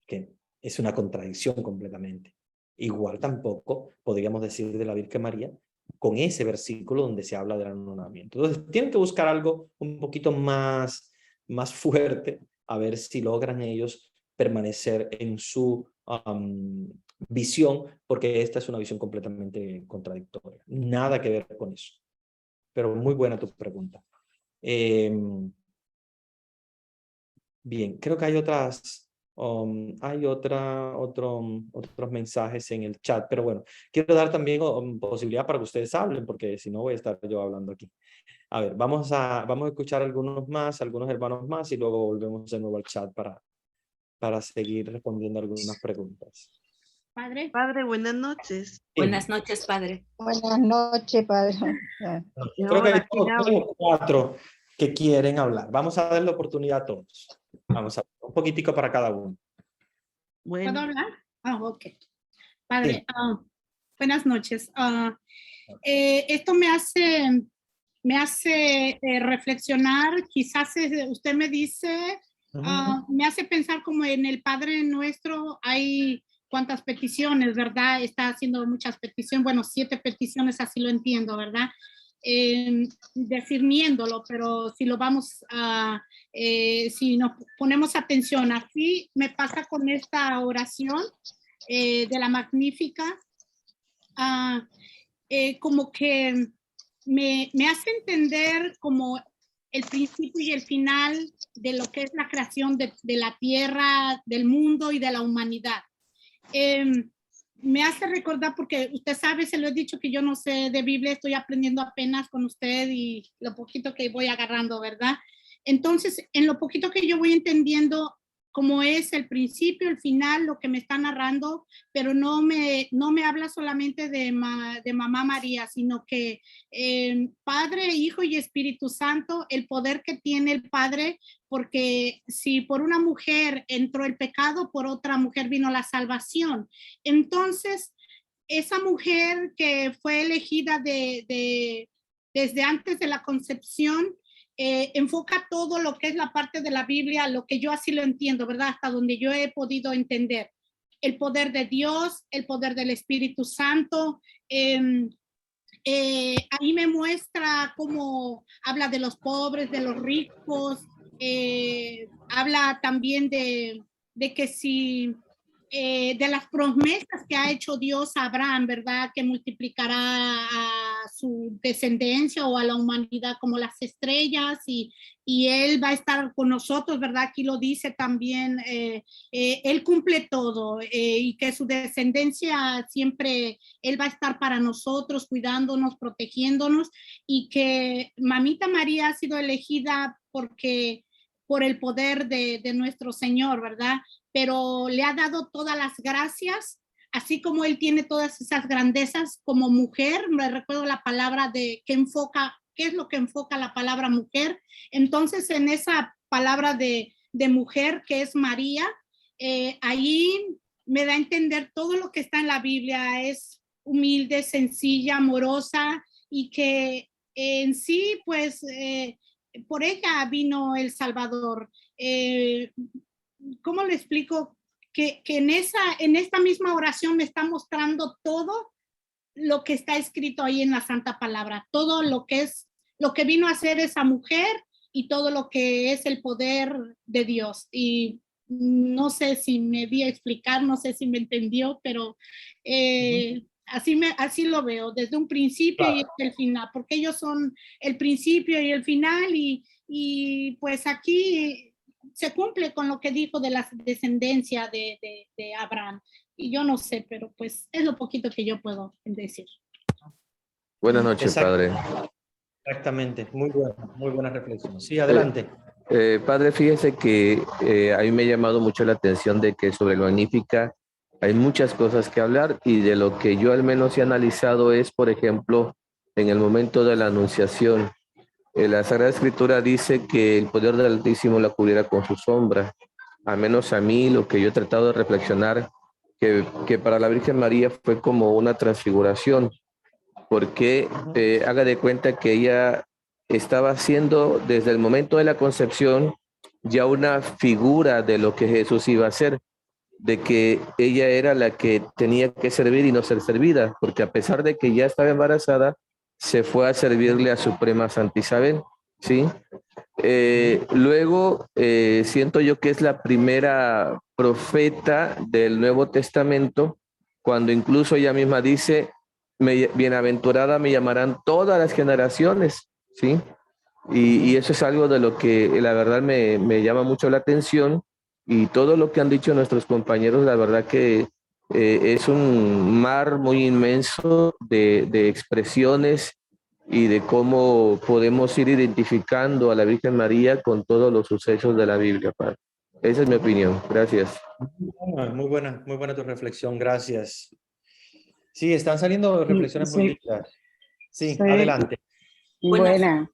que es una contradicción completamente. Igual tampoco podríamos decir de la Virgen María con ese versículo donde se habla del anonadamiento. Entonces tienen que buscar algo un poquito más fuerte, a ver si logran ellos permanecer en su visión, porque esta es una visión completamente contradictoria. Nada que ver con eso. Pero muy buena tu pregunta. Bien, creo que hay otros mensajes en el chat, pero bueno, quiero dar también posibilidad para que ustedes hablen, porque si no voy a estar yo hablando aquí. A ver, vamos a escuchar algunos hermanos más, y luego volvemos de nuevo al chat para seguir respondiendo algunas preguntas. Padre. Padre, buenas noches. Sí. Buenas noches, padre. Buenas noches, padre. Creo que hay 4 que quieren hablar. Vamos a darle oportunidad a todos. Vamos a ver, un poquitico para cada uno. ¿Puedo Bueno, hablar? Ok. Padre, Sí. buenas noches. Esto me hace reflexionar, quizás usted me dice, me hace pensar como en el Padre Nuestro hay cuántas peticiones, ¿verdad? Está haciendo muchas peticiones, bueno, 7 peticiones, así lo entiendo, ¿verdad? Discerniéndolo, pero si lo vamos a, si nos ponemos atención, así me pasa con esta oración de la Magnífica, como que me hace entender como el principio y el final de lo que es la creación de la tierra, del mundo y de la humanidad. Me hace recordar, porque usted sabe, se lo he dicho que yo no sé de Biblia, estoy aprendiendo apenas con usted y lo poquito que voy agarrando, ¿verdad? Entonces, en lo poquito que yo voy entendiendo cómo es el principio, el final, lo que me está narrando, pero no me habla solamente de Mamá María, sino que Padre, Hijo y Espíritu Santo, el poder que tiene el Padre, porque si por una mujer entró el pecado, por otra mujer vino la salvación. Entonces, esa mujer que fue elegida desde antes de la concepción, enfoca todo lo que es la parte de la Biblia, lo que yo así lo entiendo, ¿verdad? Hasta donde yo he podido entender. El poder de Dios, el poder del Espíritu Santo. Ahí me muestra cómo habla de los pobres, de los ricos. Habla también de que si... de las promesas que ha hecho Dios a Abraham, ¿verdad? Que multiplicará a su descendencia o a la humanidad como las estrellas y Él va a estar con nosotros, ¿verdad? Aquí lo dice también, Él cumple todo y que su descendencia siempre, Él va a estar para nosotros, cuidándonos, protegiéndonos y que Mamita María ha sido elegida por el poder de nuestro Señor, ¿verdad? Pero le ha dado todas las gracias, así como él tiene todas esas grandezas como mujer. Me recuerdo la palabra de que enfoca, ¿qué es lo que enfoca la palabra mujer? Entonces, en esa palabra de mujer que es María, ahí me da a entender todo lo que está en la Biblia. Es humilde, sencilla, amorosa y que en sí, pues, por ella vino el Salvador. ¿Cómo le explico? Que en esta misma oración me está mostrando todo lo que está escrito ahí en la Santa Palabra, todo lo que vino a ser esa mujer y todo lo que es el poder de Dios. Y no sé si me di a explicar, no sé si me entendió, pero así lo veo, desde un principio y hasta el final, porque ellos son el principio y el final y pues aquí se cumple con lo que dijo de la descendencia de Abraham. Y yo no sé, pero pues es lo poquito que yo puedo decir. Buenas noches, padre. Exactamente, muy buena reflexión. Sí, adelante. Padre, fíjese que a mí me ha llamado mucho la atención de que sobre la Magnífica hay muchas cosas que hablar y de lo que yo al menos he analizado es, por ejemplo, en el momento de la Anunciación. La Sagrada Escritura dice que el poder del Altísimo la cubriera con su sombra. Al menos a mí lo que yo he tratado de reflexionar, que para la Virgen María fue como una transfiguración, porque haga de cuenta que ella estaba haciendo desde el momento de la concepción ya una figura de lo que Jesús iba a hacer, de que ella era la que tenía que servir y no ser servida, porque a pesar de que ya estaba embarazada, se fue a servirle a Suprema Santa Isabel, ¿sí? Luego, siento yo que es la primera profeta del Nuevo Testamento, cuando incluso ella misma dice, bienaventurada me llamarán todas las generaciones, ¿sí? Y eso es algo de lo que la verdad me llama mucho la atención y todo lo que han dicho nuestros compañeros, la verdad que es un mar muy inmenso de expresiones y de cómo podemos ir identificando a la Virgen María con todos los sucesos de la Biblia, Padre. Esa es mi opinión. Gracias. Muy buena tu reflexión, gracias. Sí, están saliendo reflexiones muy lindas. Sí, adelante. Buena.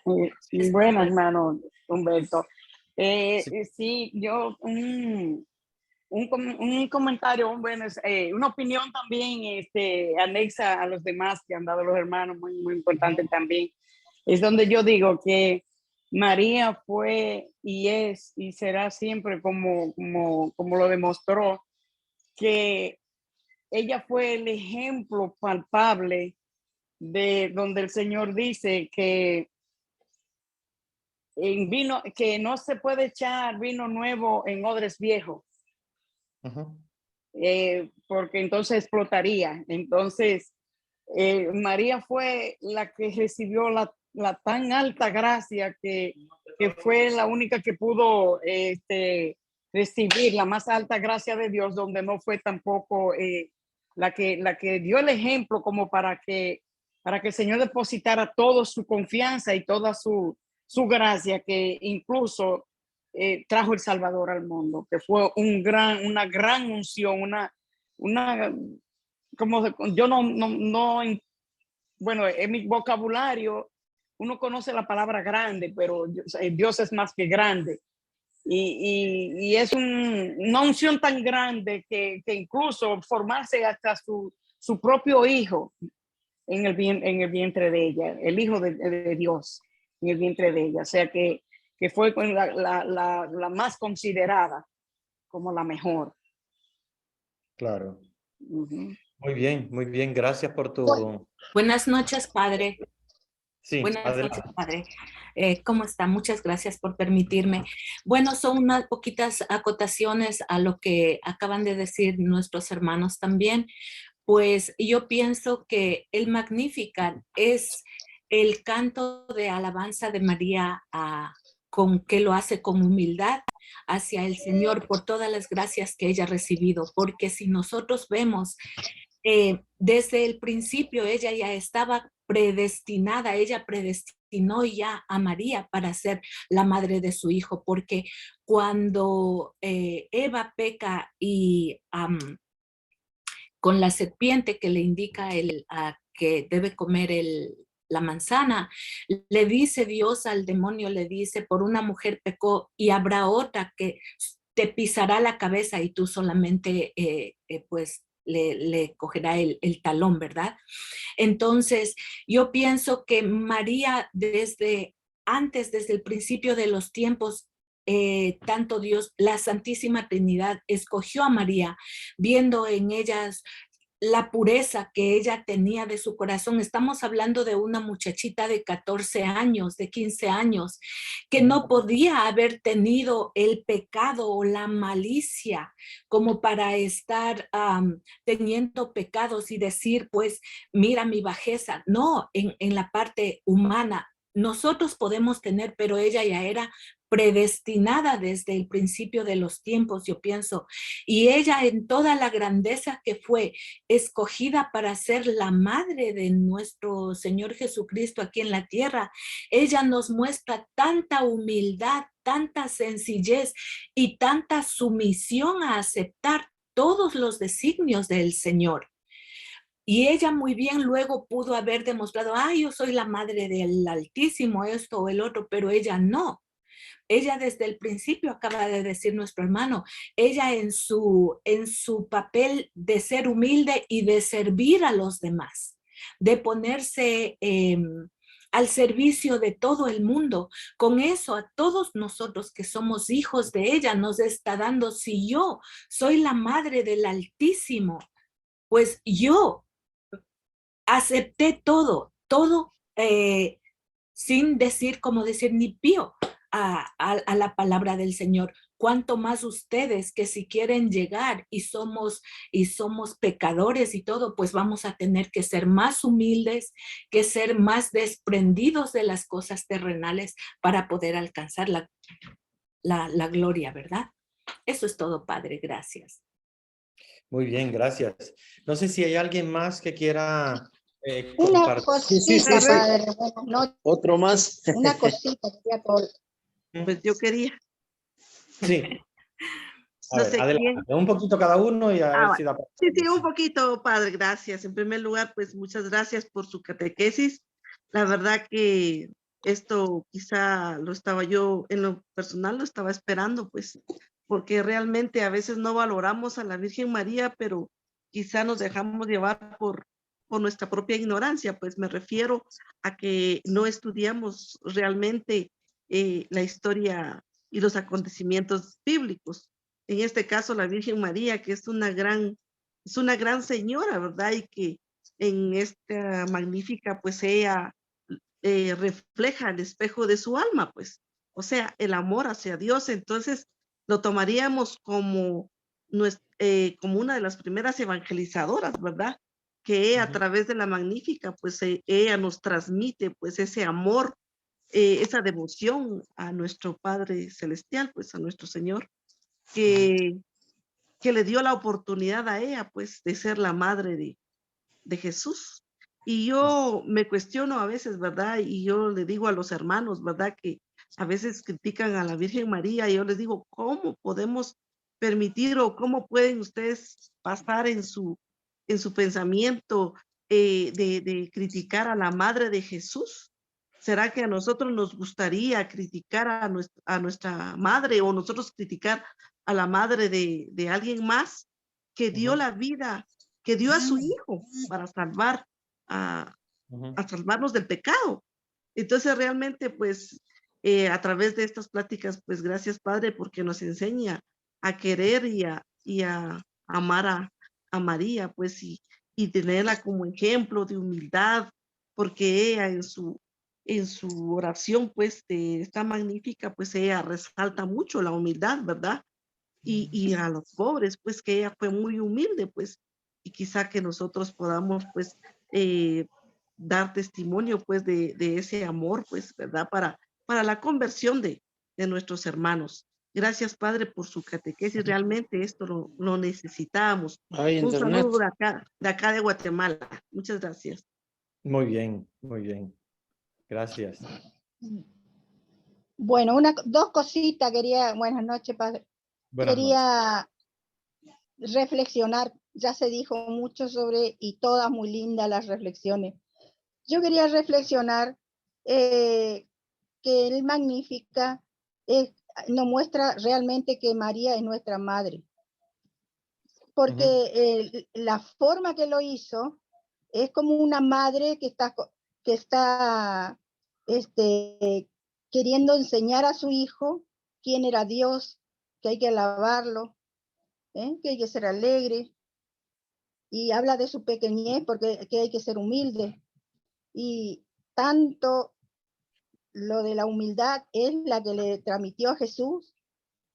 Bueno, hermano Humberto. Sí. Sí, yo un comentario, bueno, una opinión también anexa a los demás que han dado los hermanos, muy, muy importante también. Es donde yo digo que María fue y es y será siempre como lo demostró, que ella fue el ejemplo palpable de donde el Señor dice que en vino, que no se puede echar vino nuevo en odres viejos. Porque entonces explotaría. Entonces, María fue la que recibió la tan alta gracia que fue la única que pudo recibir la más alta gracia de Dios, donde no fue tampoco la que dio el ejemplo como para que el Señor depositara toda su confianza y toda su gracia, que incluso trajo el Salvador al mundo, que fue una gran unción, como yo no, bueno, en mi vocabulario uno conoce la palabra grande, pero Dios es más que grande. Y es una unción tan grande que incluso formarse hasta su propio hijo en el vientre de ella, el hijo de Dios en el vientre de ella. O sea que fue la más considerada como la mejor. Claro. Uh-huh. Muy bien. Gracias por tu... Buenas noches, padre. Sí, Buenas adelante. noches, padre. ¿Cómo está? Muchas gracias por permitirme. Bueno, son unas poquitas acotaciones a lo que acaban de decir nuestros hermanos también. Pues yo pienso que el Magnificat es el canto de alabanza de María, con que lo hace con humildad hacia el Señor por todas las gracias que ella ha recibido. Porque si nosotros vemos, desde el principio ella ya estaba predestinada, ella predestinó ya a María para ser la madre de su hijo, porque cuando Eva peca y con la serpiente que le indica que debe comer la manzana, le dice Dios al demonio, le dice, por una mujer pecó y habrá otra que te pisará la cabeza y tú solamente pues le cogerá el talón, ¿verdad? Entonces, yo pienso que María desde el principio de los tiempos, tanto Dios, la Santísima Trinidad, escogió a María, viendo en ellas la pureza que ella tenía de su corazón. Estamos hablando de una muchachita de 14 años, de 15 años, que no podía haber tenido el pecado o la malicia como para estar teniendo pecados y decir, pues, mira mi bajeza. No, en la parte humana nosotros podemos tener, pero ella ya era predestinada desde el principio de los tiempos, yo pienso, y ella en toda la grandeza que fue escogida para ser la madre de nuestro Señor Jesucristo aquí en la tierra, ella nos muestra tanta humildad, tanta sencillez y tanta sumisión a aceptar todos los designios del Señor. Y ella muy bien luego pudo haber demostrado, yo soy la madre del Altísimo, esto o el otro, pero ella no. Ella desde el principio, acaba de decir nuestro hermano, ella en su papel de ser humilde y de servir a los demás, de ponerse al servicio de todo el mundo. Con eso a todos nosotros que somos hijos de ella nos está dando, si yo soy la madre del Altísimo, pues yo acepté todo sin decir, como decir, ni pío a la palabra del Señor. Cuanto más ustedes, que si quieren llegar y somos pecadores y todo, pues vamos a tener que ser más humildes, que ser más desprendidos de las cosas terrenales para poder alcanzar la gloria, ¿verdad? Eso es todo, Padre. Gracias. Muy bien, gracias. No sé si hay alguien más que quiera una cosita, sí. padre. Bueno, no, otro más. una cosita, pues yo quería. Sí. A No ver, sé adelante. quién. Un poquito cada uno y a ver si da. Sí, un poquito, padre, gracias. En primer lugar, pues muchas gracias por su catequesis. La verdad que esto quizá lo estaba yo, en lo personal, lo estaba esperando, pues, porque realmente a veces no valoramos a la Virgen María, pero quizá nos dejamos llevar por nuestra propia ignorancia, pues me refiero a que no estudiamos realmente la historia y los acontecimientos bíblicos. En este caso, la Virgen María, que es una gran señora, ¿verdad? Y que en esta magnífica, pues ella refleja el espejo de su alma, pues, o sea, el amor hacia Dios. Entonces, lo tomaríamos como, como una de las primeras evangelizadoras, ¿verdad? Que a través de la magnífica, pues ella nos transmite, pues, ese amor, esa devoción a nuestro Padre Celestial, pues, a nuestro Señor, que, que le dio la oportunidad a ella, pues, de ser la madre de Jesús. Y yo me cuestiono a veces, ¿verdad? Y yo le digo a los hermanos, ¿verdad? Que a veces critican a la Virgen María y yo les digo, ¿cómo podemos permitir o cómo pueden ustedes pasar en su pensamiento de criticar a la Madre de Jesús? ¿Será que a nosotros nos gustaría criticar a nuestra madre o nosotros criticar a la madre de alguien más que dio la vida, que dio a su hijo para salvar a salvarnos del pecado? Entonces realmente pues a través de estas pláticas pues gracias Padre porque nos enseña a querer y a amar a María pues y tenerla como ejemplo de humildad, porque ella en su oración pues de esta magnífica pues ella resalta mucho la humildad, ¿verdad? Y a los pobres, pues que ella fue muy humilde, pues, y quizá que nosotros podamos, pues, dar testimonio, pues, de ese amor, pues, ¿verdad? Para la conversión de nuestros hermanos. Gracias, Padre, por su catequesis. Realmente esto lo necesitamos. Ay, Un internet. saludo de acá de Guatemala. Muchas gracias. Muy bien, muy bien. Gracias. Bueno, dos cositas quería, buenas noches, padre. Buenas noches. Quería reflexionar, ya se dijo mucho sobre, y todas muy lindas las reflexiones. Yo quería reflexionar que el Magnífica nos muestra realmente que María es nuestra madre, porque la forma que lo hizo es como una madre que está queriendo enseñar a su hijo quién era Dios, que hay que alabarlo, que hay que ser alegre, y habla de su pequeñez porque que hay que ser humilde. Y tanto lo de la humildad es la que le transmitió a Jesús,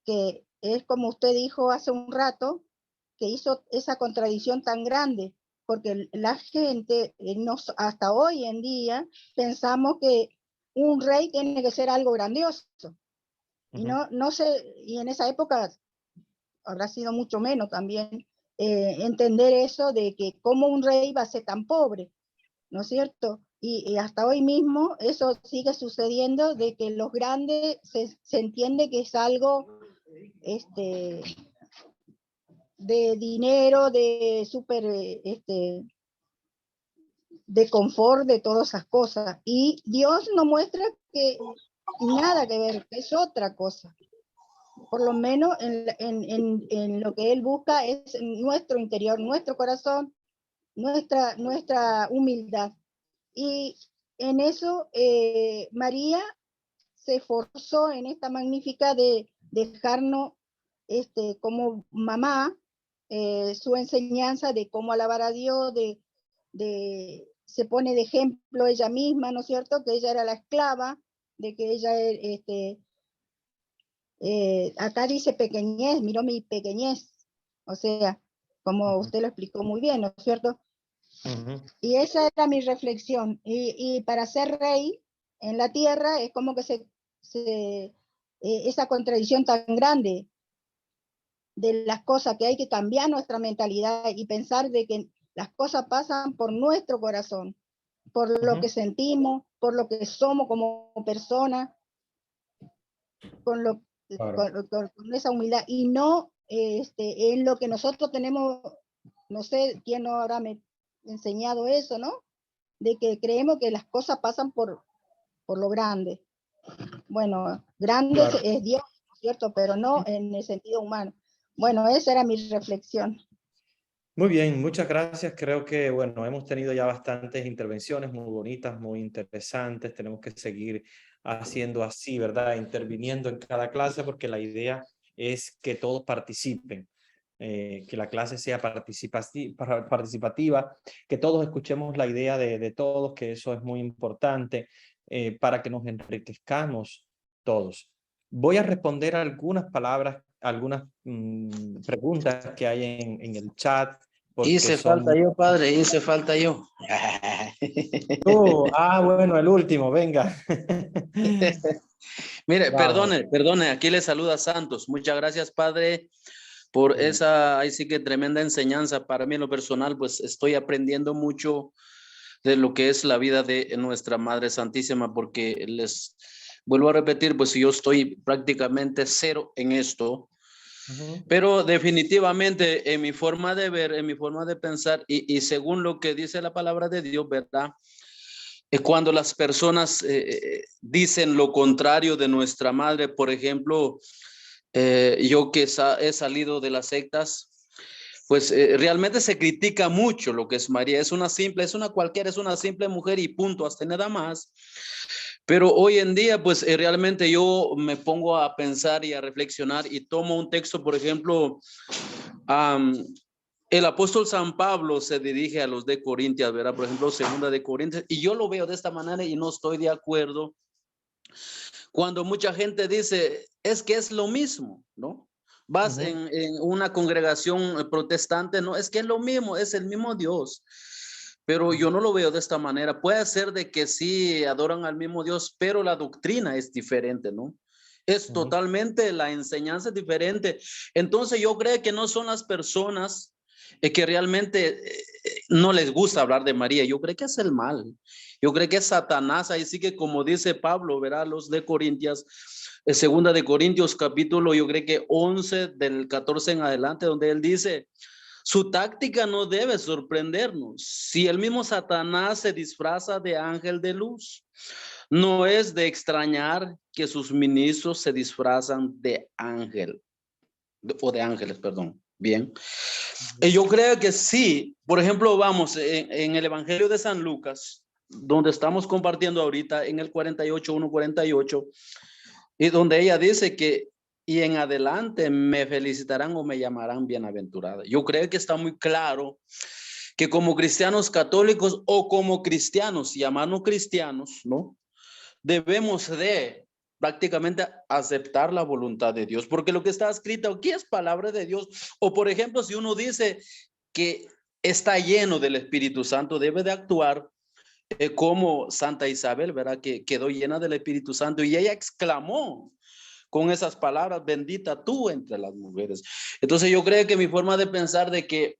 que es como usted dijo hace un rato, que hizo esa contradicción tan grande, porque la gente, hasta hoy en día, pensamos que un rey tiene que ser algo grandioso. Y no sé, y en esa época habrá sido mucho menos también entender eso de que cómo un rey va a ser tan pobre, ¿no es cierto? Y hasta hoy mismo eso sigue sucediendo, de que los grandes se entiende que es algo de dinero, de súper, de confort, de todas esas cosas. Y Dios nos muestra que nada que ver, que es otra cosa. Por lo menos en lo que Él busca es nuestro interior, nuestro corazón, nuestra humildad. Y en eso María se esforzó en esta magnífica de dejarnos como mamá su enseñanza de cómo alabar a Dios, se pone de ejemplo ella misma, ¿no es cierto? Que ella era la esclava, de que ella, acá dice pequeñez, miró mi pequeñez, o sea, como usted lo explicó muy bien, ¿no es cierto? Y esa era mi reflexión. Y para ser rey en la tierra es como que esa contradicción tan grande de las cosas, que hay que cambiar nuestra mentalidad y pensar de que las cosas pasan por nuestro corazón, por lo que sentimos, por lo que somos como personas, con esa humildad, y no en lo que nosotros tenemos. No sé quién no habrá enseñado eso, ¿no? De que creemos que las cosas pasan por por lo grande. Bueno, grande Claro. es Dios, ¿cierto? Pero no en el sentido humano. Bueno, esa era mi reflexión. Muy bien, muchas gracias. Creo que, bueno, hemos tenido ya bastantes intervenciones muy bonitas, muy interesantes. Tenemos que seguir haciendo así, ¿verdad? Interviniendo en cada clase, porque la idea es que todos participen, que la clase sea participativa, que todos escuchemos la idea de todos, que eso es muy importante para que nos enriquezcamos todos. Voy a responder algunas palabras, algunas preguntas que hay en el chat. Hice falta yo, padre, hice falta yo. Bueno, el último, venga. Mire, Vamos. perdone, aquí le saluda Santos. Muchas gracias, padre, por esa, ahí sí que tremenda enseñanza. Para mí en lo personal, pues estoy aprendiendo mucho de lo que es la vida de nuestra Madre Santísima, porque les vuelvo a repetir, pues yo estoy prácticamente cero en esto. Pero definitivamente en mi forma de ver, en mi forma de pensar y según lo que dice la palabra de Dios, ¿verdad? Es cuando las personas dicen lo contrario de nuestra madre, por ejemplo, yo que he salido de las sectas, pues realmente se critica mucho lo que es María. Es una simple mujer y punto, hasta nada más. Pero hoy en día, pues realmente yo me pongo a pensar y a reflexionar y tomo un texto, por ejemplo, el apóstol San Pablo se dirige a los de Corintias, ¿verdad? Por ejemplo, segunda de Corintias, y yo lo veo de esta manera y no estoy de acuerdo cuando mucha gente dice, es que es lo mismo, ¿no? Vas en una congregación protestante, no, es que es lo mismo, es el mismo Dios. Pero yo no lo veo de esta manera. Puede ser de que sí adoran al mismo Dios, pero la doctrina es diferente, ¿no? Es totalmente, la enseñanza es diferente. Entonces yo creo que no son las personas que realmente no les gusta hablar de María. Yo creo que es el mal. Yo creo que es Satanás. Ahí sí que como dice Pablo, ¿verdad? Los de Corintias, segunda de Corintios capítulo, yo creo que 11 del 14 en adelante, donde él dice, su táctica no debe sorprendernos. Si el mismo Satanás se disfraza de ángel de luz, no es de extrañar que sus ministros se disfrazan de ángel, o de ángeles, perdón. Bien. Yo creo que sí. Por ejemplo, vamos, en el Evangelio de San Lucas, donde estamos compartiendo ahorita, en el 48, 1:48, y donde ella dice que y en adelante me felicitarán o me llamarán bienaventurada. Yo creo que está muy claro que como cristianos católicos o como cristianos, llamarnos cristianos, ¿no? Debemos de prácticamente aceptar la voluntad de Dios, porque lo que está escrito aquí es palabra de Dios. O por ejemplo, si uno dice que está lleno del Espíritu Santo, debe de actuar como Santa Isabel, ¿verdad? Que quedó llena del Espíritu Santo y ella exclamó con esas palabras, bendita tú entre las mujeres. Entonces yo creo que mi forma de pensar de que,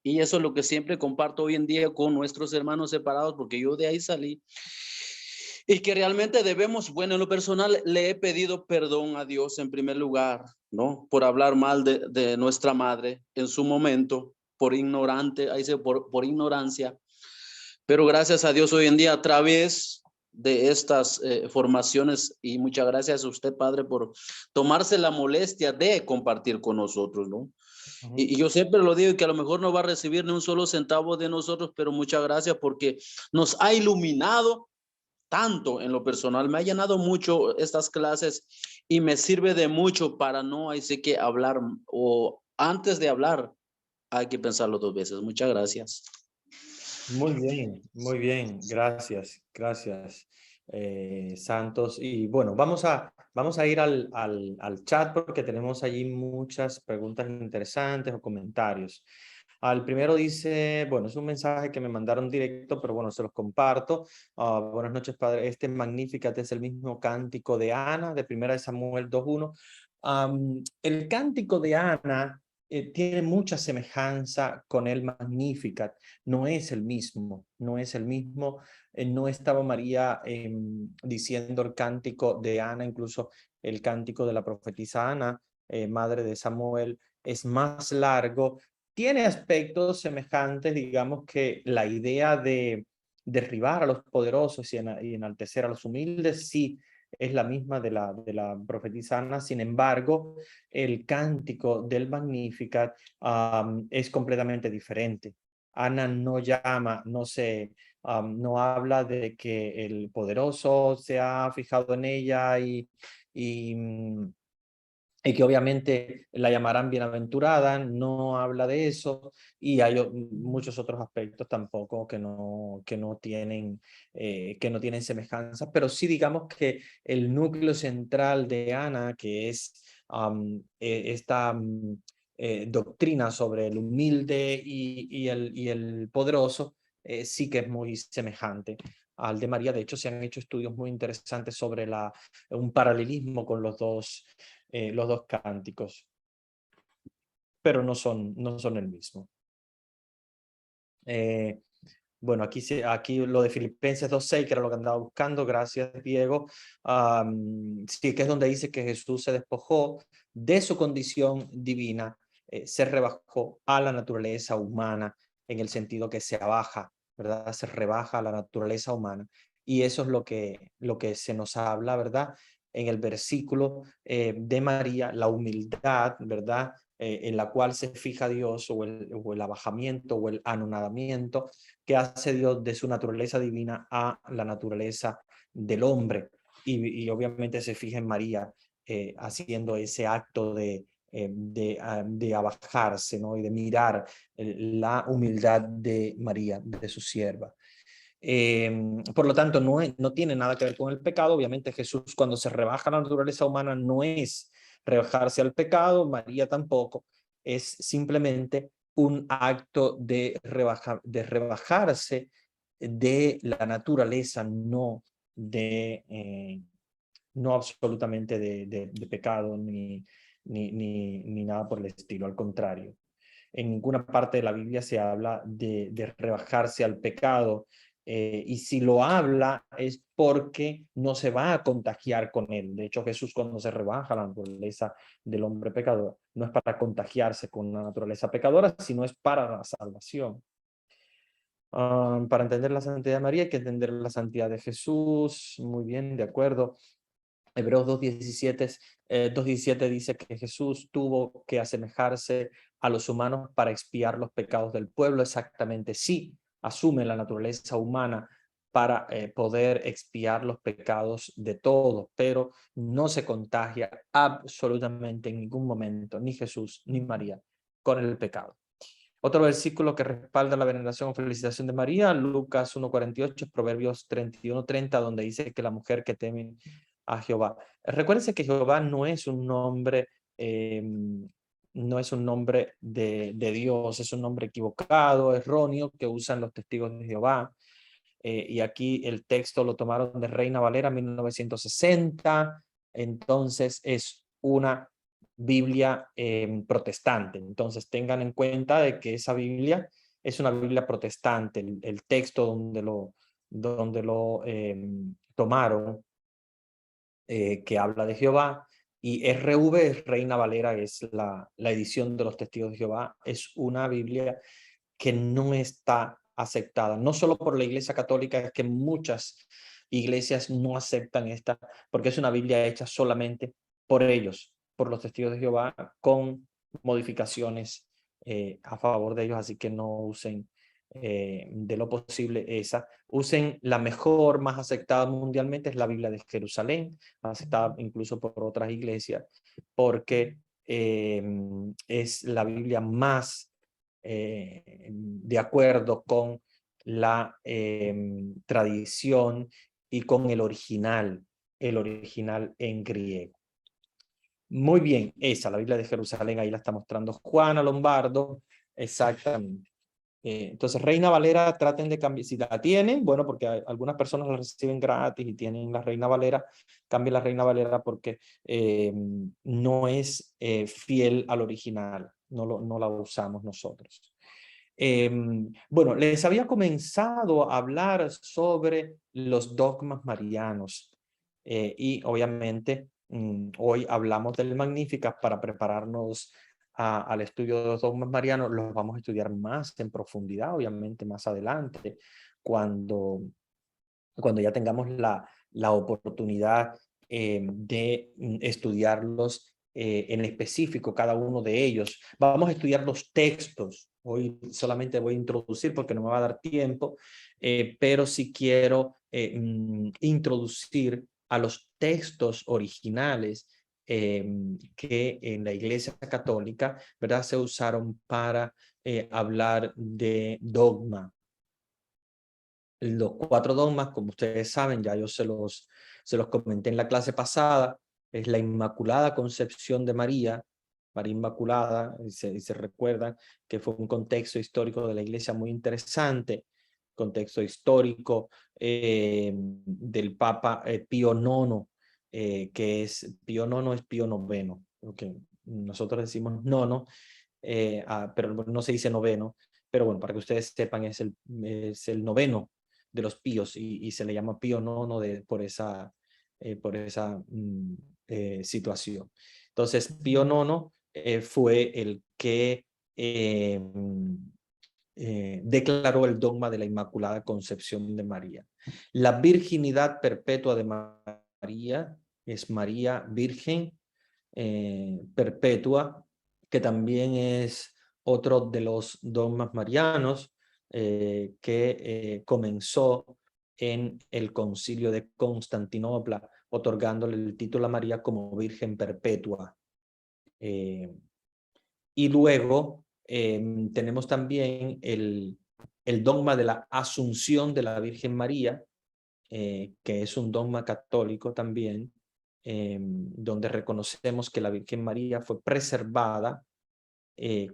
y eso es lo que siempre comparto hoy en día con nuestros hermanos separados, porque yo de ahí salí, y que realmente debemos, bueno, en lo personal le he pedido perdón a Dios en primer lugar, ¿no? Por hablar mal de nuestra madre en su momento, por ignorante, ahí dice, por ignorancia, pero gracias a Dios hoy en día a través de estas formaciones y muchas gracias a usted, padre, por tomarse la molestia de compartir con nosotros, ¿no? Y yo siempre lo digo que a lo mejor no va a recibir ni un solo centavo de nosotros, pero muchas gracias porque nos ha iluminado tanto en lo personal, me ha llenado mucho estas clases y me sirve de mucho para no, hay que hablar o antes de hablar hay que pensarlo 2 veces. Muchas gracias. Muy bien, gracias, Santos. Y bueno, vamos a ir al chat porque tenemos allí muchas preguntas interesantes o comentarios. Al primero dice, bueno, es un mensaje que me mandaron directo, pero bueno, se los comparto. Buenas noches, padre. Este Magnificat es el mismo cántico de Ana, de 1 Samuel 2:1. El cántico de Ana tiene mucha semejanza con el Magnificat. No es el mismo, no es el mismo. No estaba María diciendo el cántico de Ana, incluso el cántico de la profetisa Ana, madre de Samuel, es más largo. Tiene aspectos semejantes, digamos que la idea de derribar a los poderosos y enaltecer a los humildes, sí, es la misma de la profetisa Ana. Sin embargo, el cántico del Magnificat es completamente diferente. Ana no llama, no habla de que el poderoso se ha fijado en ella y que obviamente la llamarán bienaventurada, no habla de eso, y hay muchos otros aspectos tampoco que no tienen semejanza, pero sí digamos que el núcleo central de Ana, que es esta doctrina sobre el humilde y el poderoso, sí que es muy semejante al de María. De hecho, se han hecho estudios muy interesantes sobre un paralelismo con los dos cánticos, pero no son el mismo. Bueno, aquí lo de Filipenses 2:6, que era lo que andaba buscando, gracias Diego. Sí, que es donde dice que Jesús se despojó de su condición divina, se rebajó a la naturaleza humana, en el sentido que se abaja, ¿verdad? Se rebaja a la naturaleza humana. Y eso es lo que se nos habla, ¿verdad? En el versículo de María, la humildad, ¿verdad? En la cual se fija Dios, o el abajamiento o el anonadamiento que hace Dios de su naturaleza divina a la naturaleza del hombre. Y obviamente se fija en María haciendo ese acto de abajarse, ¿no? Y de mirar la humildad de María, de su sierva. Por lo tanto, no tiene nada que ver con el pecado. Obviamente Jesús, cuando se rebaja la naturaleza humana, no es rebajarse al pecado, María tampoco, es simplemente un acto de rebajarse de la naturaleza, no absolutamente de pecado ni nada por el estilo, al contrario. En ninguna parte de la Biblia se habla de rebajarse al pecado, y si lo habla es porque no se va a contagiar con él. De hecho, Jesús, cuando se rebaja la naturaleza del hombre pecador, no es para contagiarse con una naturaleza pecadora, sino es para la salvación. Para entender la santidad de María hay que entender la santidad de Jesús. Muy bien, de acuerdo. Hebreos 2:17 dice que Jesús tuvo que asemejarse a los humanos para expiar los pecados del pueblo. Exactamente, sí, asume la naturaleza humana para poder expiar los pecados de todos, pero no se contagia absolutamente en ningún momento, ni Jesús ni María, con el pecado. Otro versículo que respalda la veneración o felicitación de María, Lucas 1:48, Proverbios 31:30, donde dice que la mujer que teme a Jehová. Recuérdense que Jehová no es un nombre, de Dios, es un nombre equivocado, erróneo, que usan los testigos de Jehová. Y aquí el texto lo tomaron de Reina Valera 1960, entonces es una Biblia protestante. Entonces tengan en cuenta de que esa Biblia es una Biblia protestante. El texto donde lo tomaron, que habla de Jehová, y RV, Reina Valera, es la edición de los Testigos de Jehová, es una Biblia que no está aceptada, no solo por la Iglesia Católica, es que muchas iglesias no aceptan esta, porque es una Biblia hecha solamente por ellos, por los Testigos de Jehová, con modificaciones a favor de ellos, así que no usen de lo posible esa. Usen la mejor, más aceptada mundialmente, es la Biblia de Jerusalén, aceptada incluso por otras iglesias, porque es la Biblia más de acuerdo con la tradición y con el original en griego. Muy bien, esa, la Biblia de Jerusalén, ahí la está mostrando Juana Lombardo, exactamente. Entonces, Reina Valera, traten de cambiar, si la tienen, bueno, porque algunas personas la reciben gratis y tienen la Reina Valera, cambien la Reina Valera porque no es fiel al original, no la usamos nosotros. Bueno, les había comenzado a hablar sobre los dogmas marianos y obviamente hoy hablamos del Magnificat para prepararnos al estudio de los dogmas marianos. Los vamos a estudiar más en profundidad, obviamente más adelante, cuando ya tengamos la oportunidad de estudiarlos en específico, cada uno de ellos. Vamos a estudiar los textos. Hoy solamente voy a introducir porque no me va a dar tiempo, pero sí quiero introducir a los textos originales que en la Iglesia Católica, ¿verdad?, se usaron para hablar de dogma. Los 4 dogmas, como ustedes saben, ya yo se los comenté en la clase pasada, es la Inmaculada Concepción de María, María Inmaculada, y se recuerda que fue un contexto histórico de la Iglesia muy interesante, contexto histórico del Papa Pío IX, que es Pío IX, es Pío IX, okay. Nosotros decimos nono, pero no se dice noveno, pero bueno, para que ustedes sepan, es el noveno de los píos y se le llama Pío IX por esa situación. Entonces, Pío IX fue el que declaró el dogma de la Inmaculada Concepción de María. La virginidad perpetua de María es María Virgen perpetua, que también es otro de los dogmas marianos que comenzó en el Concilio de Constantinopla, otorgándole el título a María como Virgen Perpetua. Y luego tenemos también el dogma de la Asunción de la Virgen María, que es un dogma católico también, donde reconocemos que la Virgen María fue preservada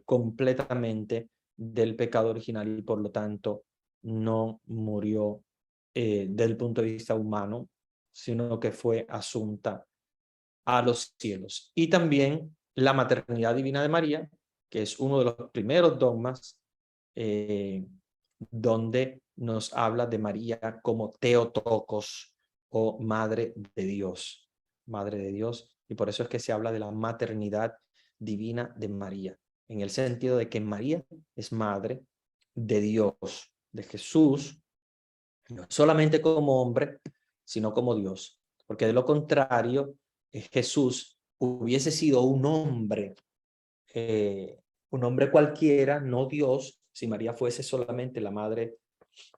completamente del pecado original y por lo tanto no murió desde el punto de vista humano, sino que fue asunta a los cielos. Y también la maternidad divina de María, que es uno de los primeros dogmas donde nos habla de María como Theotokos o Madre de Dios. Madre de Dios. Y por eso es que se habla de la maternidad divina de María, en el sentido de que María es madre de Dios, de Jesús, no solamente como hombre, sino como Dios. Porque de lo contrario, Jesús hubiese sido un hombre cualquiera, no Dios. Si María fuese solamente la madre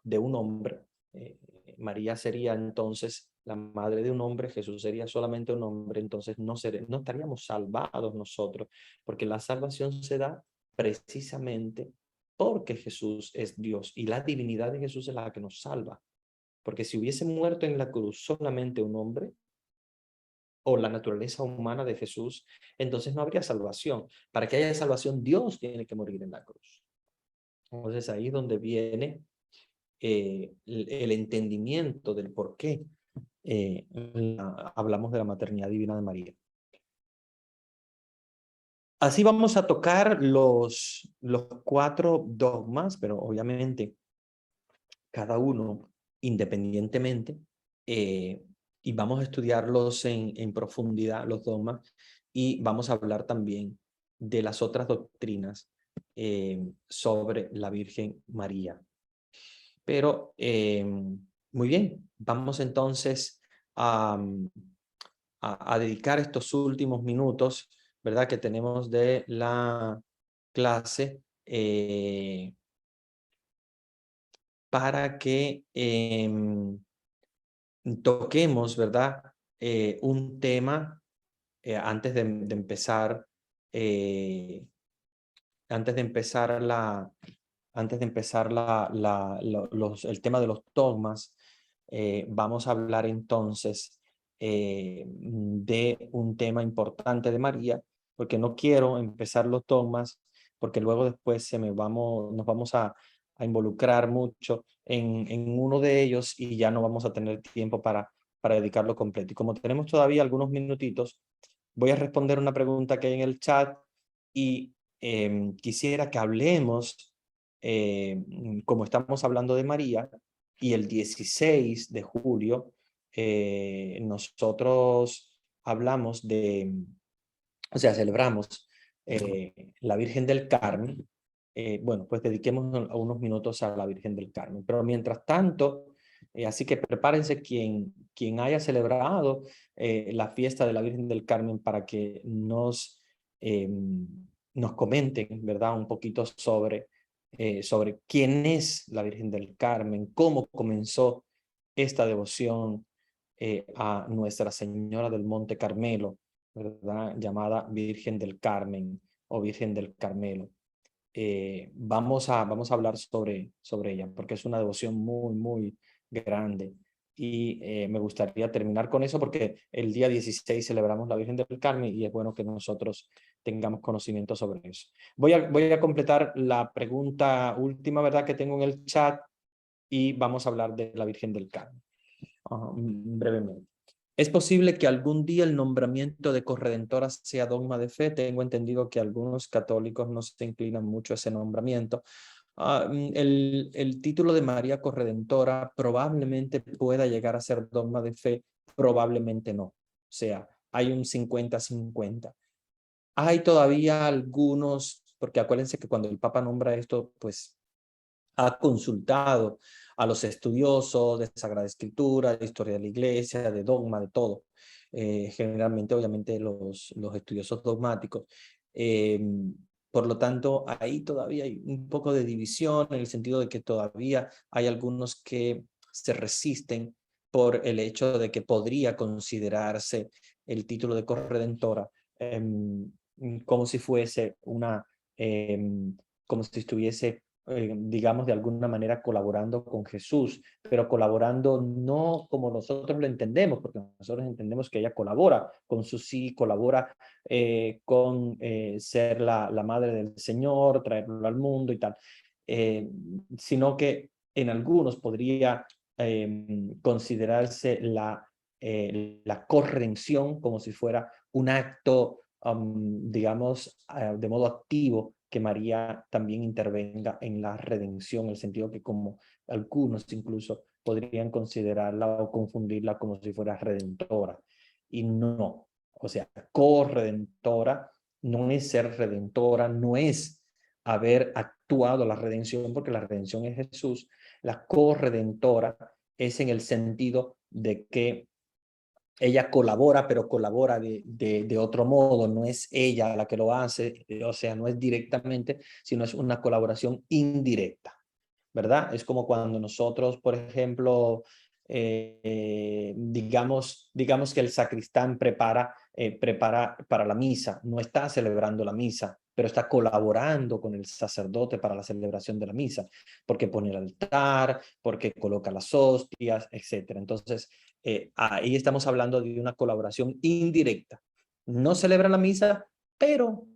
de un hombre, María sería entonces la madre de un hombre, Jesús sería solamente un hombre, entonces no estaríamos salvados nosotros, porque la salvación se da precisamente porque Jesús es Dios y la divinidad de Jesús es la que nos salva. Porque si hubiese muerto en la cruz solamente un hombre, o la naturaleza humana de Jesús, entonces no habría salvación. Para que haya salvación, Dios tiene que morir en la cruz. Entonces ahí es donde viene el entendimiento del por qué hablamos de la maternidad divina de María. Así vamos a tocar los 4 dogmas, pero obviamente cada uno independientemente, y vamos a estudiarlos en profundidad, los dogmas, y vamos a hablar también de las otras doctrinas sobre la Virgen María. Pero, muy bien, vamos entonces a dedicar estos últimos minutos, ¿verdad?, que tenemos de la clase para que toquemos, ¿verdad?, un tema antes de empezar el tema de los dogmas. Vamos a hablar entonces de un tema importante de María, porque no quiero empezar los dogmas, porque luego después nos vamos a involucrar mucho en uno de ellos y ya no vamos a tener tiempo para dedicarlo completo. Y como tenemos todavía algunos minutitos, voy a responder una pregunta que hay en el chat y quisiera que hablemos, como estamos hablando de María, y el 16 de julio nosotros hablamos celebramos la Virgen del Carmen, bueno, pues dediquemos unos minutos a la Virgen del Carmen. Pero mientras tanto, así que prepárense quien haya celebrado la fiesta de la Virgen del Carmen para que nos comenten, ¿verdad? Un poquito sobre quién es la Virgen del Carmen, cómo comenzó esta devoción a Nuestra Señora del Monte Carmelo, ¿verdad? Llamada Virgen del Carmen o Virgen del Carmelo. Vamos a hablar sobre ella, porque es una devoción muy, muy grande. Y me gustaría terminar con eso, porque el día 16 celebramos la Virgen del Carmen y es bueno que nosotros tengamos conocimiento sobre eso. Voy a completar la pregunta última, ¿verdad?, que tengo en el chat, y vamos a hablar de la Virgen del Carmen brevemente. ¿Es posible que algún día el nombramiento de corredentora sea dogma de fe? Tengo entendido que algunos católicos no se inclinan mucho a ese nombramiento. El título de María Corredentora probablemente pueda llegar a ser dogma de fe, probablemente no. O sea, hay un 50-50. Hay todavía algunos, porque acuérdense que cuando el Papa nombra esto, pues ha consultado a los estudiosos de Sagrada Escritura, de Historia de la Iglesia, de dogma, de todo. Generalmente, obviamente, los estudiosos dogmáticos. Por lo tanto, ahí todavía hay un poco de división, en el sentido de que todavía hay algunos que se resisten por el hecho de que podría considerarse el título de corredentora como si fuese como si estuviese digamos, de alguna manera colaborando con Jesús, pero colaborando no como nosotros lo entendemos, porque nosotros entendemos que ella colabora con su sí, colabora con ser la madre del Señor, traerlo al mundo y tal, sino que en algunos podría considerarse la corredención como si fuera un acto, digamos, de modo activo, que María también intervenga en la redención, en el sentido que como algunos incluso podrían considerarla o confundirla como si fuera redentora. Y no, o sea, corredentora no es ser redentora, no es haber actuado la redención, porque la redención es Jesús. La corredentora es en el sentido de que ella colabora, pero colabora de otro modo, no es ella la que lo hace, o sea, no es directamente, sino es una colaboración indirecta, ¿verdad? Es como cuando nosotros, por ejemplo, digamos que el sacristán prepara para la misa, no está celebrando la misa, pero está colaborando con el sacerdote para la celebración de la misa, porque pone el altar, porque coloca las hostias, etc. Entonces, ahí estamos hablando de una colaboración indirecta. No celebra la misa, pero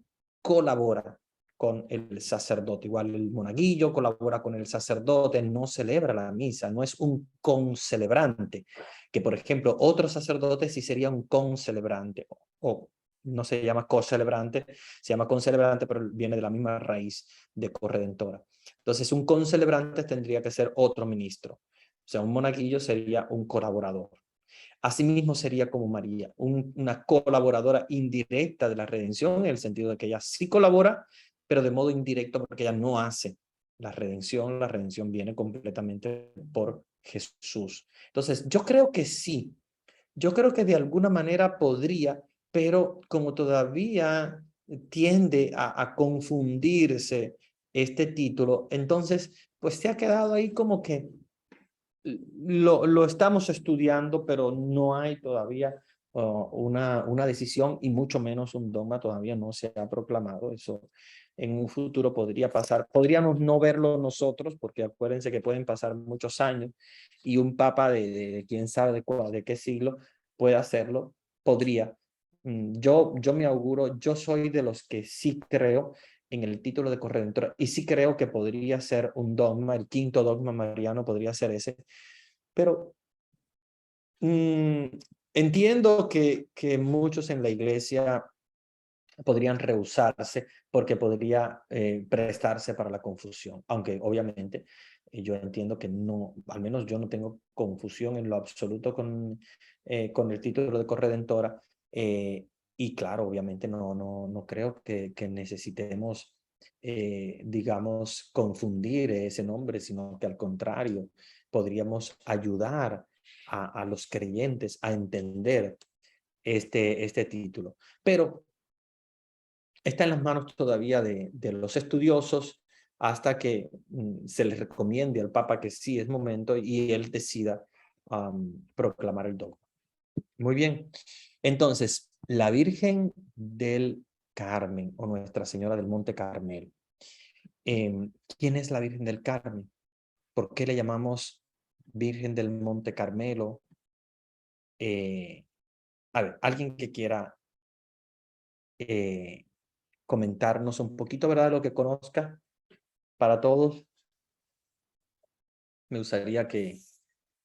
colabora con el sacerdote. Igual el monaguillo colabora con el sacerdote, no celebra la misa, no es un concelebrante, que por ejemplo otro sacerdote sí sería un concelebrante, o no se llama cocelebrante, se llama concelebrante, pero viene de la misma raíz de corredentora. Entonces un concelebrante tendría que ser otro ministro, o sea, un monaguillo sería un colaborador. Asimismo sería como María, una colaboradora indirecta de la redención, en el sentido de que ella sí colabora, pero de modo indirecto, porque ella no hace la redención viene completamente por Jesús. Entonces, yo creo que sí, yo creo que de alguna manera podría, pero como todavía tiende a confundirse este título, entonces, pues se ha quedado ahí como que lo estamos estudiando, pero no hay todavía una decisión, y mucho menos un dogma todavía no se ha proclamado. Eso en un futuro podría pasar. Podríamos no verlo nosotros, porque acuérdense que pueden pasar muchos años y un papa de quién sabe de qué siglo puede hacerlo. Podría. Yo me auguro, yo soy de los que sí creo en el título de corredentora, y sí creo que podría ser un dogma, el quinto dogma mariano podría ser ese, pero entiendo que muchos en la iglesia podrían rehusarse, porque podría prestarse para la confusión, aunque obviamente yo entiendo que no, al menos yo no tengo confusión en lo absoluto con el título de corredentora, y claro, obviamente no creo que necesitemos digamos, confundir ese nombre, sino que al contrario, podríamos ayudar a los creyentes a entender este título. Pero está en las manos todavía de los estudiosos hasta que se les recomiende al Papa que sí es momento y él decida proclamar el dogma. Muy bien. Entonces, la Virgen del Carmen o Nuestra Señora del Monte Carmelo. ¿Quién es la Virgen del Carmen? ¿Por qué le llamamos Virgen del Monte Carmelo? A ver, alguien que quiera comentarnos un poquito, ¿verdad? Lo que conozca para todos. Me gustaría que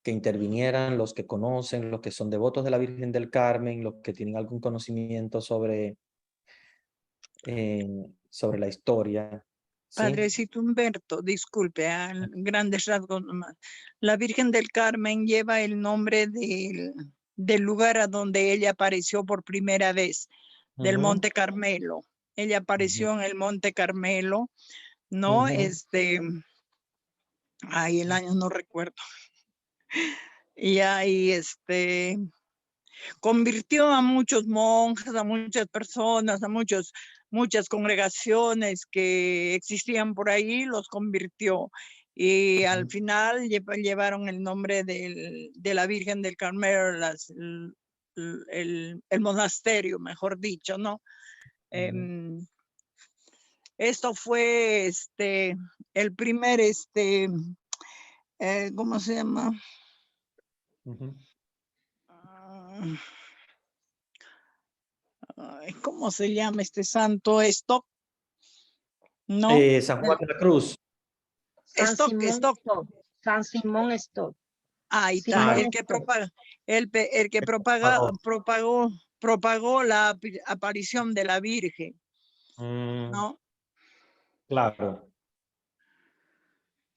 intervinieran los que conocen, los que son devotos de la Virgen del Carmen, los que tienen algún conocimiento sobre la historia. ¿Sí? Padrecito Humberto, disculpe, a grandes rasgos nomás. La Virgen del Carmen lleva el nombre del lugar a donde ella apareció por primera vez, del Monte Carmelo. Ella apareció en el Monte Carmelo, ¿no? Ahí el año no recuerdo. Y ahí convirtió a muchos monjes, a muchas personas, a muchas congregaciones que existían por ahí, los convirtió. Y al final llevaron el nombre de la Virgen del Carmelo, el monasterio, mejor dicho, ¿no? Esto fue el primer, ¿cómo se llama? ¿Cómo se llama este santo? ¿No? San Juan de la Cruz. San Simón Stock. Ahí está, el que propagó la aparición de la Virgen, ¿no? Claro.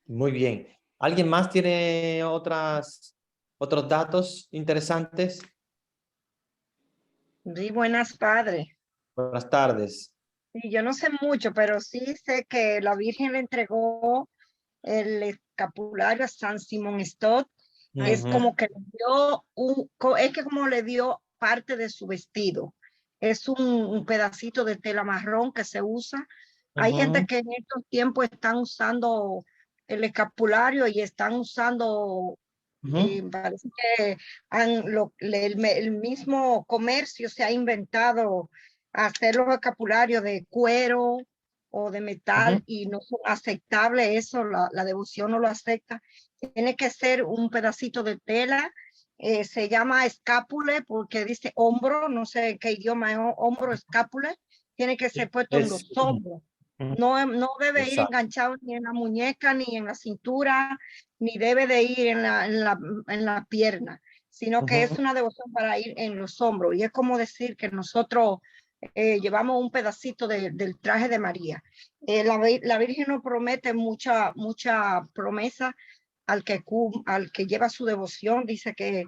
Muy bien. ¿Alguien más tiene otros datos interesantes? Sí, buenas, padre. Buenas tardes. Sí, yo no sé mucho, pero sí sé que la Virgen le entregó el escapulario a San Simón Stock. Es como que le dio como le dio parte de su vestido. Es un pedacito de tela marrón que se usa. Hay gente que en estos tiempos están usando el escapulario y están usando, parece que el mismo comercio se ha inventado hacer los escapularios de cuero o de metal y no son aceptables eso, la devoción no lo acepta. Tiene que ser un pedacito de tela, se llama escápule porque dice hombro, no sé qué idioma es hombro, escápule, tiene que ser puesto en los hombros. No debe ir enganchado ni en la muñeca, ni en la cintura, ni debe de ir en la pierna, sino que es una devoción para ir en los hombros. Y es como decir que nosotros llevamos un pedacito del traje de María. La Virgen nos promete mucha promesa al que lleva su devoción, dice que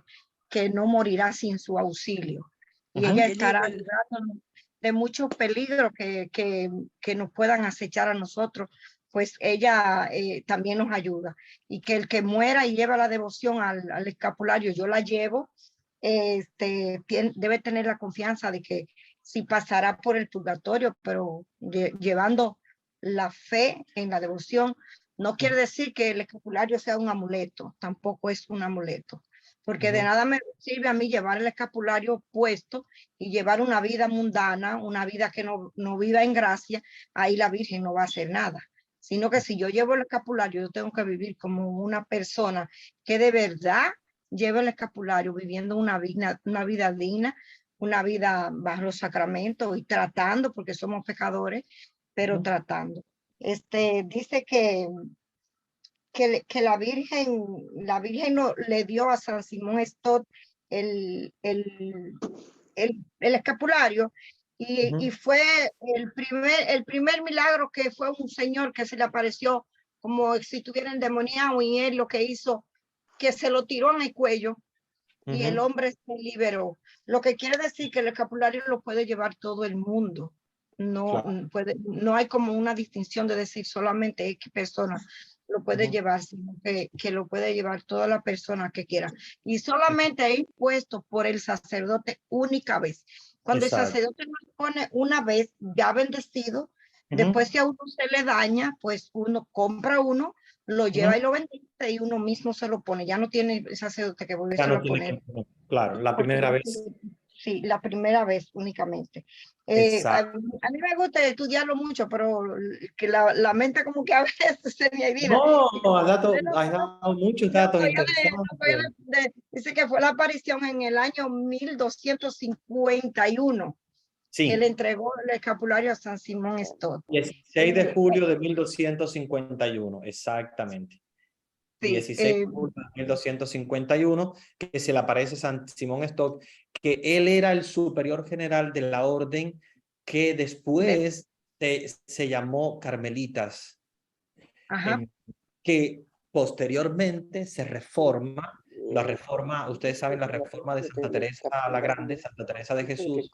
no morirá sin su auxilio. Y ella estará librándonos de muchos peligros que nos puedan acechar a nosotros, pues ella también nos ayuda. Y que el que muera y lleva la devoción al escapulario, yo la llevo, debe tener la confianza de que si pasará por el purgatorio, pero llevando la fe en la devoción, no quiere decir que el escapulario sea un amuleto, tampoco es un amuleto, porque de nada me sirve a mí llevar el escapulario puesto y llevar una vida mundana, una vida que no viva en gracia, ahí la Virgen no va a hacer nada, sino que si yo llevo el escapulario, yo tengo que vivir como una persona que de verdad lleva el escapulario, viviendo una vida digna, una vida bajo los sacramentos y tratando, porque somos pecadores, pero tratando. Dice que la Virgen le dio a San Simón Stock el escapulario y fue el primer milagro, que fue un señor que se le apareció como si estuviera endemoniado, y él lo que hizo, que se lo tiró en el cuello y el hombre se liberó. Lo que quiere decir que el escapulario lo puede llevar todo el mundo. No, Claro. no hay como una distinción de decir solamente X persona lo puede Ujú. llevar, sino que lo puede llevar toda la persona que quiera. Y solamente es puesto por el sacerdote única vez. Cuando el Exacto. sacerdote lo pone una vez ya bendecido, después si a uno se le daña, pues uno compra uno, lo lleva y lo bendice y uno mismo se lo pone. Ya no tiene el sacerdote que Ya volverse no a tiene poner. que, claro, la Porque primera ya vez. sí, la primera vez únicamente. Exacto. A mí me gusta estudiarlo mucho, pero que la mente como que a veces se me olvida. No, has dado muchos datos interesantes. Dice que fue la aparición en el año 1251 que le Sí, entregó el escapulario a San Simón Stott. 16 de julio de 1251, exactamente. Sí, 16 de julio de 1251, que se le aparece San Simón Stock, que él era el superior general de la orden que después se llamó Carmelitas, ajá. que posteriormente se reforma. La reforma, ustedes saben, la reforma de Santa Teresa la Grande, Santa Teresa de Jesús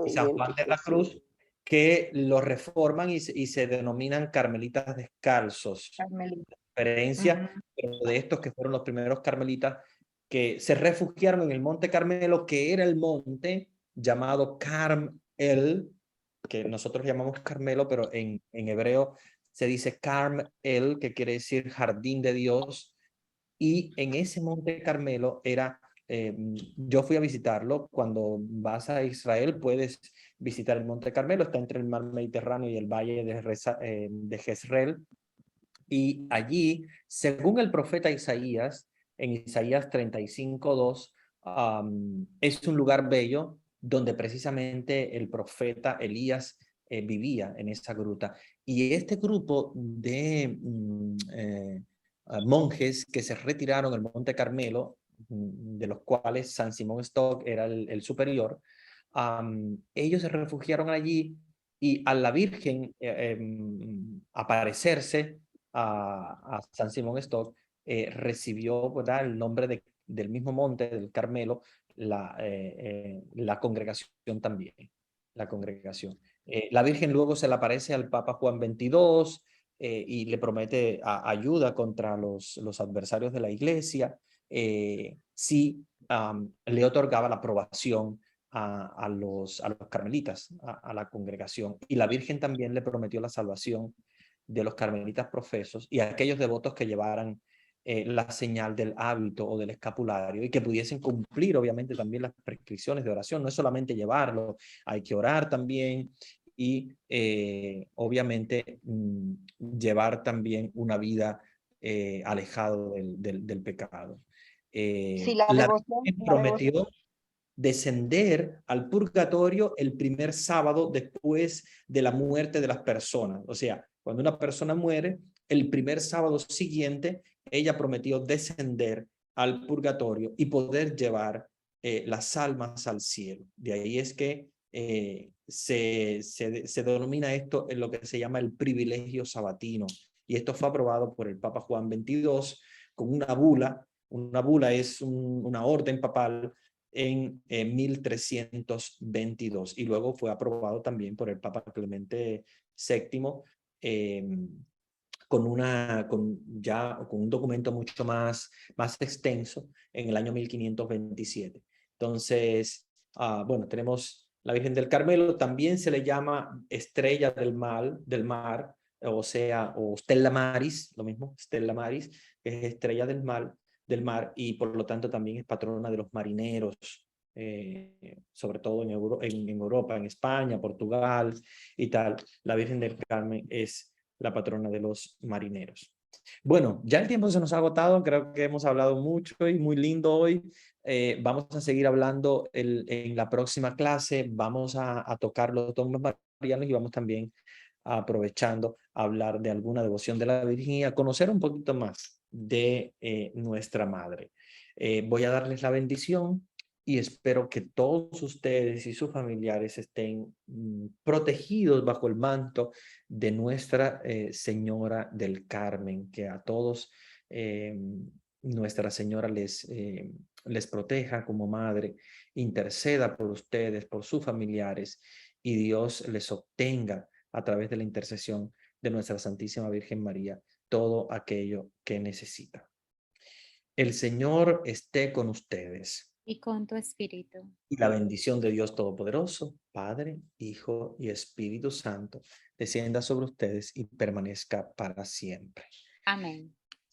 y San Juan de la Cruz, que lo reforman y se denominan carmelitas descalzos. Carmelita. Diferencia de estos que fueron los primeros carmelitas que se refugiaron en el Monte Carmelo, que era el monte llamado Carmel, que nosotros llamamos Carmelo, pero en hebreo se dice Carmel, que quiere decir jardín de Dios. Y en ese Monte Carmelo era, yo fui a visitarlo. Cuando vas a Israel puedes visitar el Monte Carmelo, está entre el mar Mediterráneo y el valle de Jezreel. Y allí, según el profeta Isaías, en Isaías 35:2, es un lugar bello donde precisamente el profeta Elías vivía en esa gruta. Y este grupo de monjes que se retiraron al Monte Carmelo, de los cuales San Simón Stock era el superior, ellos se refugiaron allí y a la Virgen aparecerse a San Simón Stock, recibió, ¿verdad?, el nombre del mismo monte, del Carmelo, la congregación también, la congregación. La Virgen luego se le aparece al Papa Juan XXII y le promete ayuda contra los adversarios de la iglesia si le otorgaba la aprobación a los carmelitas, a la congregación. Y la Virgen también le prometió la salvación de los carmelitas profesos y a aquellos devotos que llevaran la señal del hábito o del escapulario y que pudiesen cumplir obviamente también las prescripciones de oración. No es solamente llevarlo, hay que orar también y obviamente llevar también una vida alejado del pecado. Sí, la La devoción, Virgen prometió descender al purgatorio el primer sábado después de la muerte de las personas. O sea, cuando una persona muere, el primer sábado siguiente, ella prometió descender al purgatorio y poder llevar las almas al cielo. De ahí es que se denomina esto en lo que se llama el privilegio sabatino. Y esto fue aprobado por el Papa Juan XXII con una bula. Una bula es una orden papal en 1322 y luego fue aprobado también por el Papa Clemente VII con un documento mucho más extenso en el año 1527. Entonces, bueno, tenemos la Virgen del Carmelo, también se le llama estrella del mar, o sea, o Stella Maris, lo mismo, Stella Maris, que es estrella del mar y por lo tanto también es patrona de los marineros, sobre todo en Europa, en España, Portugal y tal. La Virgen del Carmen es la patrona de los marineros. Bueno, ya el tiempo se nos ha agotado, creo que hemos hablado mucho y muy lindo hoy. Vamos a seguir hablando en la próxima clase, vamos a tocar los dogmas marianos y vamos también aprovechando a hablar de alguna devoción de la Virgen y a conocer un poquito más de nuestra Madre. Voy a darles la bendición y espero que todos ustedes y sus familiares estén protegidos bajo el manto de Nuestra Señora del Carmen, que a todos Nuestra Señora les proteja como madre, interceda por ustedes, por sus familiares y Dios les obtenga a través de la intercesión de nuestra Santísima Virgen María todo aquello que necesitan. El Señor esté con ustedes. Y con tu espíritu. Y la bendición de Dios Todopoderoso, Padre, Hijo y Espíritu Santo, descienda sobre ustedes y permanezca para siempre. Amén.